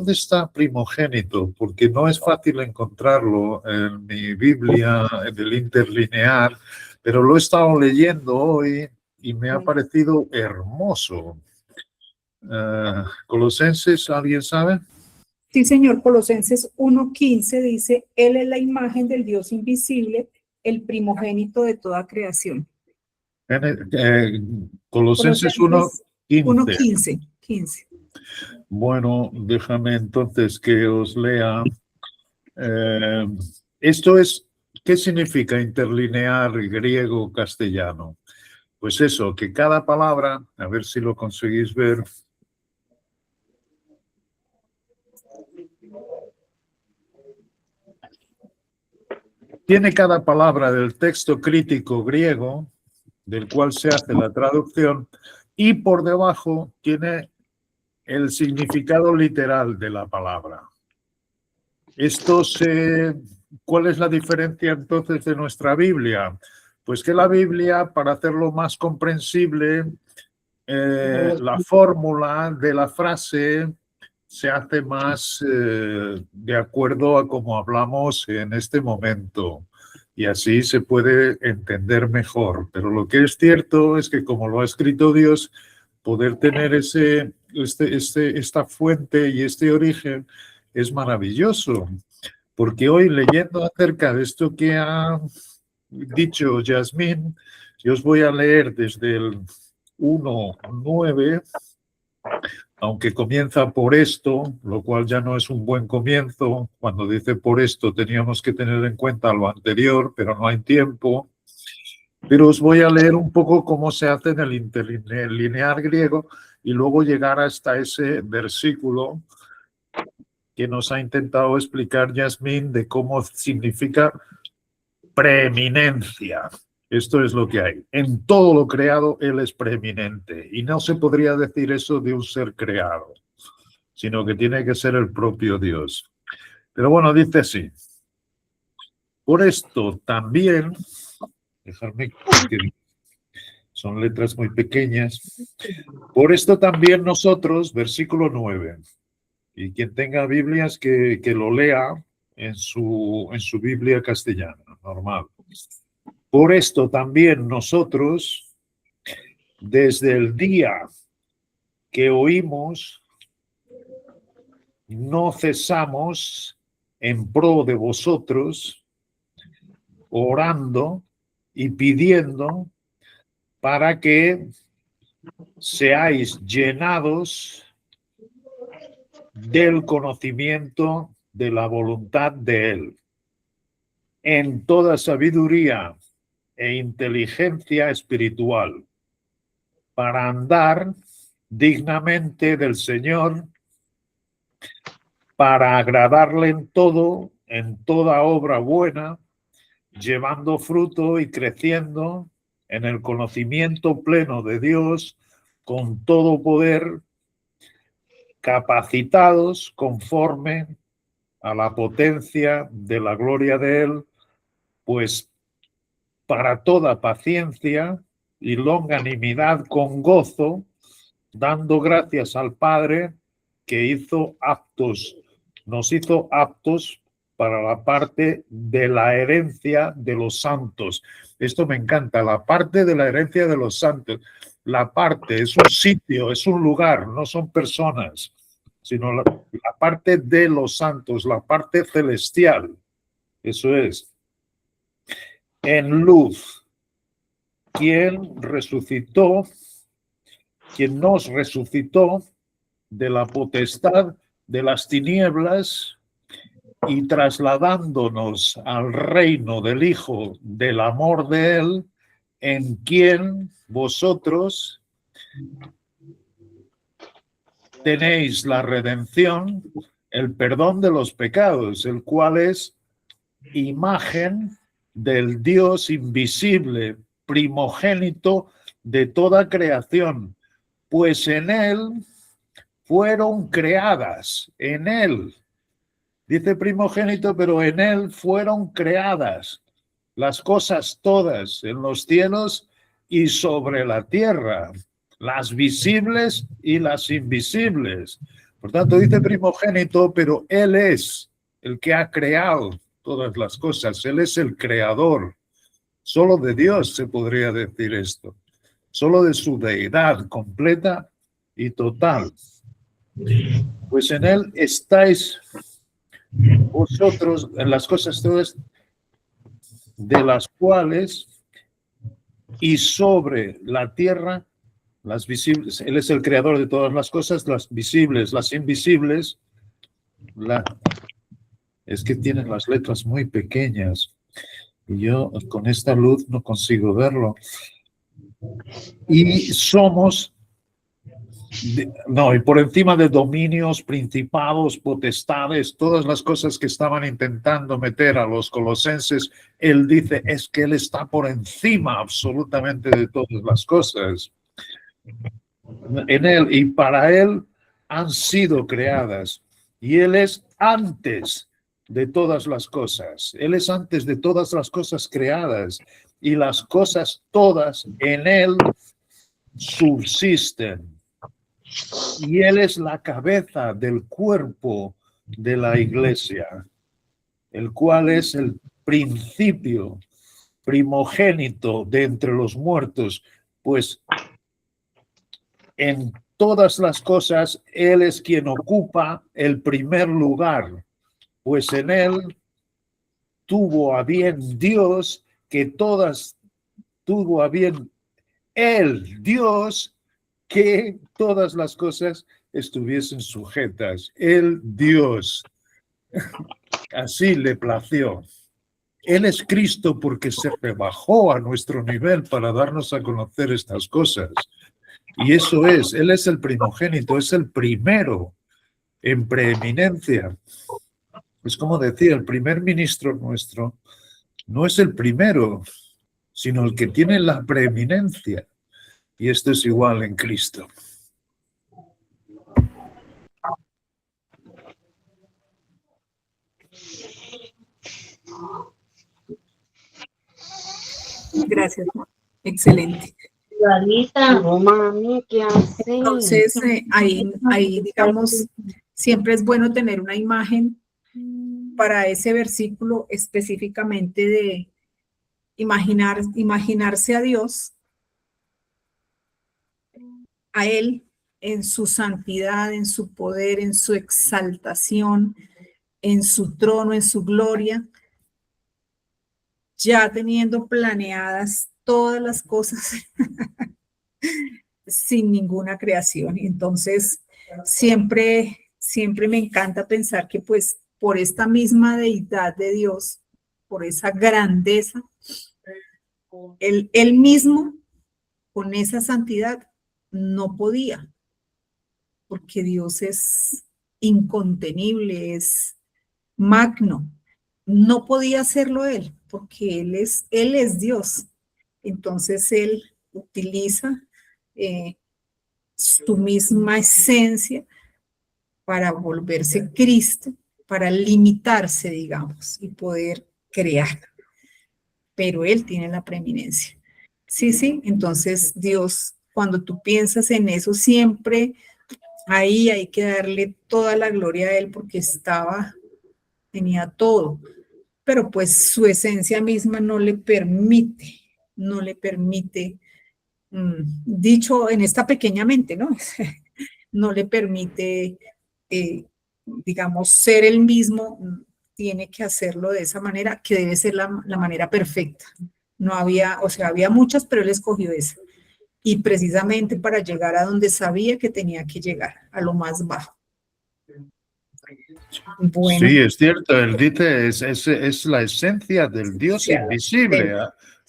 está primogénito? Porque no es fácil encontrarlo en mi Biblia, en el interlinear, pero lo he estado leyendo hoy y me ha parecido hermoso. Colosenses, ¿alguien sabe? Sí, señor. Colosenses 1:15 dice, Él es la imagen del Dios invisible, el primogénito de toda creación. Colosenses 1:15. 1:15. Bueno, déjame entonces que os lea. Esto es, ¿qué significa interlinear griego-castellano? Pues eso, que cada palabra, a ver si lo conseguís ver. Tiene cada palabra del texto crítico griego, del cual se hace la traducción, y por debajo tiene el significado literal de la palabra. ¿Cuál es la diferencia entonces de nuestra Biblia? Pues que la Biblia, para hacerlo más comprensible, la fórmula de la frase se hace más de acuerdo a cómo hablamos en este momento y así se puede entender mejor. Pero lo que es cierto es que como lo ha escrito Dios, poder tener esta fuente y este origen es maravilloso. Porque hoy leyendo acerca de esto que ha dicho Yasmín, yo os voy a leer desde el 1:9 aunque comienza por esto, lo cual ya no es un buen comienzo. Cuando dice por esto teníamos que tener en cuenta lo anterior, pero no hay tiempo. Pero os voy a leer un poco cómo se hace en el interlinear griego y luego llegar hasta ese versículo que nos ha intentado explicar Yasmín de cómo significa preeminencia. Esto es lo que hay. En todo lo creado, Él es preeminente. Y no se podría decir eso de un ser creado, sino que tiene que ser el propio Dios. Pero bueno, dice así. Por esto también, dejarme que son letras muy pequeñas, por esto también nosotros, versículo 9, y quien tenga Biblias que lo lea en su Biblia castellana, normal. Por esto también nosotros, desde el día que oímos, no cesamos en pro de vosotros, orando y pidiendo para que seáis llenados del conocimiento de la voluntad de Él, en toda sabiduría e inteligencia espiritual, para andar dignamente del Señor, para agradarle en toda obra buena, llevando fruto y creciendo en el conocimiento pleno de Dios, con todo poder, capacitados conforme a la potencia de la gloria de Él, pues para toda paciencia y longanimidad con gozo, dando gracias al Padre que nos hizo aptos para la parte de la herencia de los santos. Esto me encanta, la parte de la herencia de los santos. La parte es un sitio, es un lugar, no son personas, sino la parte de los santos, la parte celestial. Eso es. En luz, quien nos resucitó de la potestad de las tinieblas y trasladándonos al reino del Hijo del amor de Él, en quien vosotros tenéis la redención, el perdón de los pecados, el cual es imagen del Dios invisible, primogénito de toda creación, pues en Él fueron creadas, en Él. Dice primogénito, pero en Él fueron creadas las cosas todas en los cielos y sobre la tierra, las visibles y las invisibles. Por tanto, dice primogénito, pero Él es el que ha creado todas las cosas. Él es el creador. Solo de Dios se podría decir esto. Solo de su deidad completa y total. Pues en Él estáis vosotros en las cosas todas, de las cuales y sobre la tierra, las visibles, Él es el creador de todas las cosas, las visibles, las invisibles, es que tienen las letras muy pequeñas y yo con esta luz no consigo verlo. Y somos y por encima de dominios, principados, potestades, todas las cosas que estaban intentando meter a los colosenses, él dice, es que él está por encima absolutamente de todas las cosas. En él y para él han sido creadas. Y él es antes de todas las cosas. Él es antes de todas las cosas creadas. Y las cosas todas en él subsisten. Y Él es la cabeza del cuerpo de la iglesia, el cual es el principio, primogénito de entre los muertos, pues en todas las cosas Él es quien ocupa el primer lugar, pues en Él tuvo a bien Dios tuvo a bien el Dios que todas las cosas estuviesen sujetas. Él, Dios, así le plació. Él es Cristo porque se rebajó a nuestro nivel para darnos a conocer estas cosas. Y eso es, Él es el primogénito, es el primero en preeminencia. Es como decía, el primer ministro nuestro no es el primero, sino el que tiene la preeminencia. Y esto es igual en Cristo. Gracias, Juan. Excelente. No, mami, ¿qué haces? Entonces, ahí, digamos, siempre es bueno tener una imagen para ese versículo específicamente de imaginarse a Dios, a Él en su santidad, en su poder, en su exaltación, en su trono, en su gloria, ya teniendo planeadas todas las cosas sin ninguna creación. Entonces, siempre me encanta pensar que pues por esta misma deidad de Dios, por esa grandeza, él mismo con esa santidad no podía, porque Dios es incontenible, es magno. No podía hacerlo él, porque él es Dios. Entonces él utiliza su misma esencia para volverse Cristo, para limitarse, digamos, y poder crear. Pero él tiene la preeminencia. Sí, entonces Dios, cuando tú piensas en eso, siempre ahí hay que darle toda la gloria a él porque tenía todo, pero pues su esencia misma no le permite, dicho en esta pequeña mente, ¿no? No le permite, digamos, ser el mismo, tiene que hacerlo de esa manera, que debe ser la manera perfecta. No había, o sea, había muchas, pero él escogió esa. Y precisamente para llegar a donde sabía que tenía que llegar, a lo más bajo. Bueno, Sí, es cierto, él dice, es la esencia del Dios sí, invisible.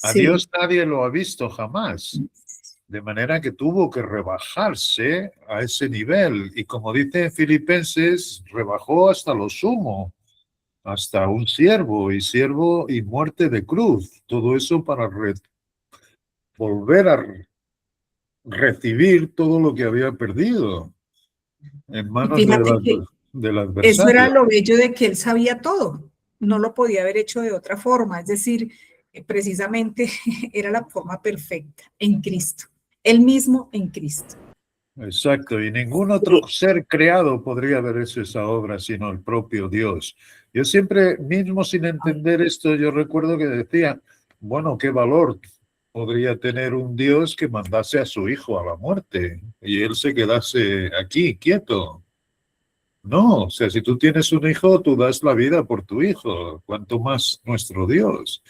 A sí. Dios nadie lo ha visto jamás. De manera que tuvo que rebajarse a ese nivel. Y como dice en Filipenses, rebajó hasta lo sumo, hasta un siervo y muerte de cruz. Todo eso para volver a recibir todo lo que había perdido en Y manos fíjate que del eso era adversario. lo bello de que él sabía todo, no lo podía haber hecho de otra forma, es decir, precisamente era la forma perfecta en Cristo, él mismo en Cristo. Exacto, y ningún otro ser creado podría haber hecho esa obra sino el propio Dios. Yo siempre, mismo sin entender esto, yo recuerdo que decía, bueno, qué valor podría tener un Dios que mandase a su hijo a la muerte y él se quedase aquí, quieto. No, o sea, si tú tienes un hijo, tú das la vida por tu hijo, cuanto más nuestro Dios.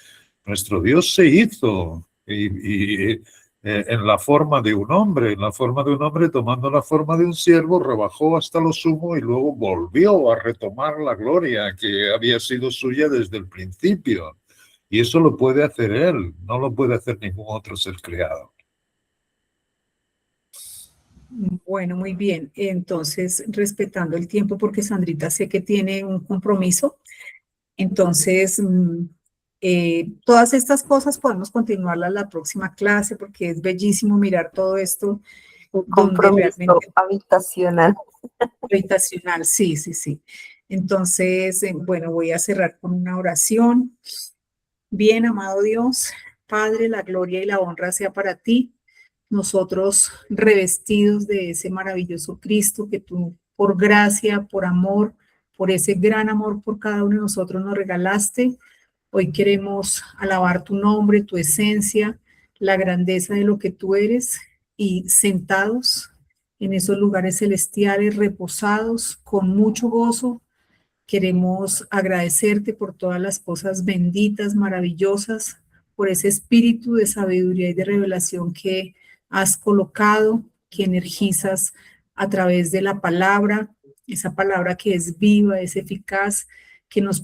Nuestro Dios se hizo en la forma de un hombre, tomando la forma de un siervo, rebajó hasta lo sumo y luego volvió a retomar la gloria que había sido suya desde el principio. Y eso lo puede hacer él, no lo puede hacer ningún otro ser creado. Bueno, muy bien. Entonces, respetando el tiempo, porque Sandrita sé que tiene un compromiso. Entonces, todas estas cosas podemos continuarlas la próxima clase, porque es bellísimo mirar todo esto. Un compromiso habitacional. Habitacional, sí. Entonces, bueno, voy a cerrar con una oración. Bien, amado Dios, Padre, la gloria y la honra sea para ti. Nosotros revestidos de ese maravilloso Cristo que tú, por gracia, por amor, por ese gran amor por cada uno de nosotros nos regalaste. Hoy queremos alabar tu nombre, tu esencia, la grandeza de lo que tú eres y sentados en esos lugares celestiales, reposados con mucho gozo, queremos agradecerte por todas las cosas benditas, maravillosas, por ese espíritu de sabiduría y de revelación que has colocado, que energizas a través de la palabra, esa palabra que es viva, es eficaz, que nos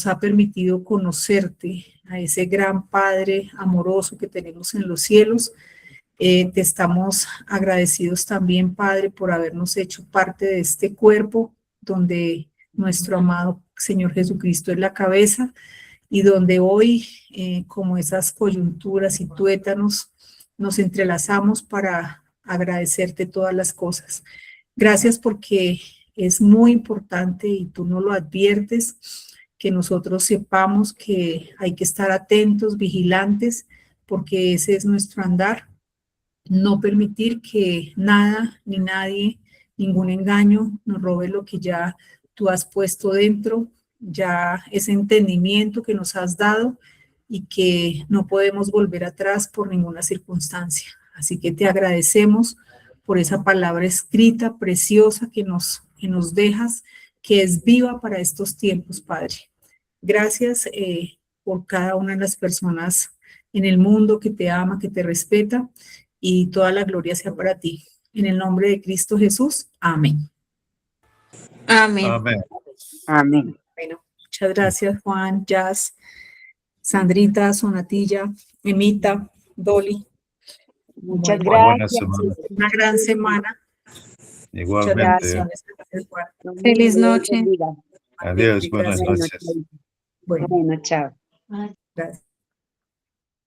ha permitido conocerte, a ese gran Padre amoroso que tenemos en los cielos. Te estamos agradecidos también, Padre, por habernos hecho parte de este cuerpo donde nuestro amado Señor Jesucristo es la cabeza y donde hoy, como esas coyunturas y tuétanos, nos entrelazamos para agradecerte todas las cosas. Gracias porque es muy importante y tú nos lo adviertes, que nosotros sepamos que hay que estar atentos, vigilantes, porque ese es nuestro andar. No permitir que nada ni nadie, ningún engaño nos robe lo que ya tú has puesto dentro, ya ese entendimiento que nos has dado y que no podemos volver atrás por ninguna circunstancia. Así que te agradecemos por esa palabra escrita preciosa que nos dejas, que es viva para estos tiempos, Padre. Gracias por cada una de las personas en el mundo que te ama, que te respeta, y toda la gloria sea para ti. En el nombre de Cristo Jesús, amén. Amén. Amén. Amén. Bueno, muchas gracias, Juan, Jazz, Sandrita, Sonatilla, Emita, Dolly. Muchas Bueno, Buena gracias. semana. una gran semana. Muchas Igualmente. bendiciones. Gracias, Juan. Feliz Dios noche. bendiga. Adiós, buenas Gracias. noches. Bueno, Bueno, chao. gracias.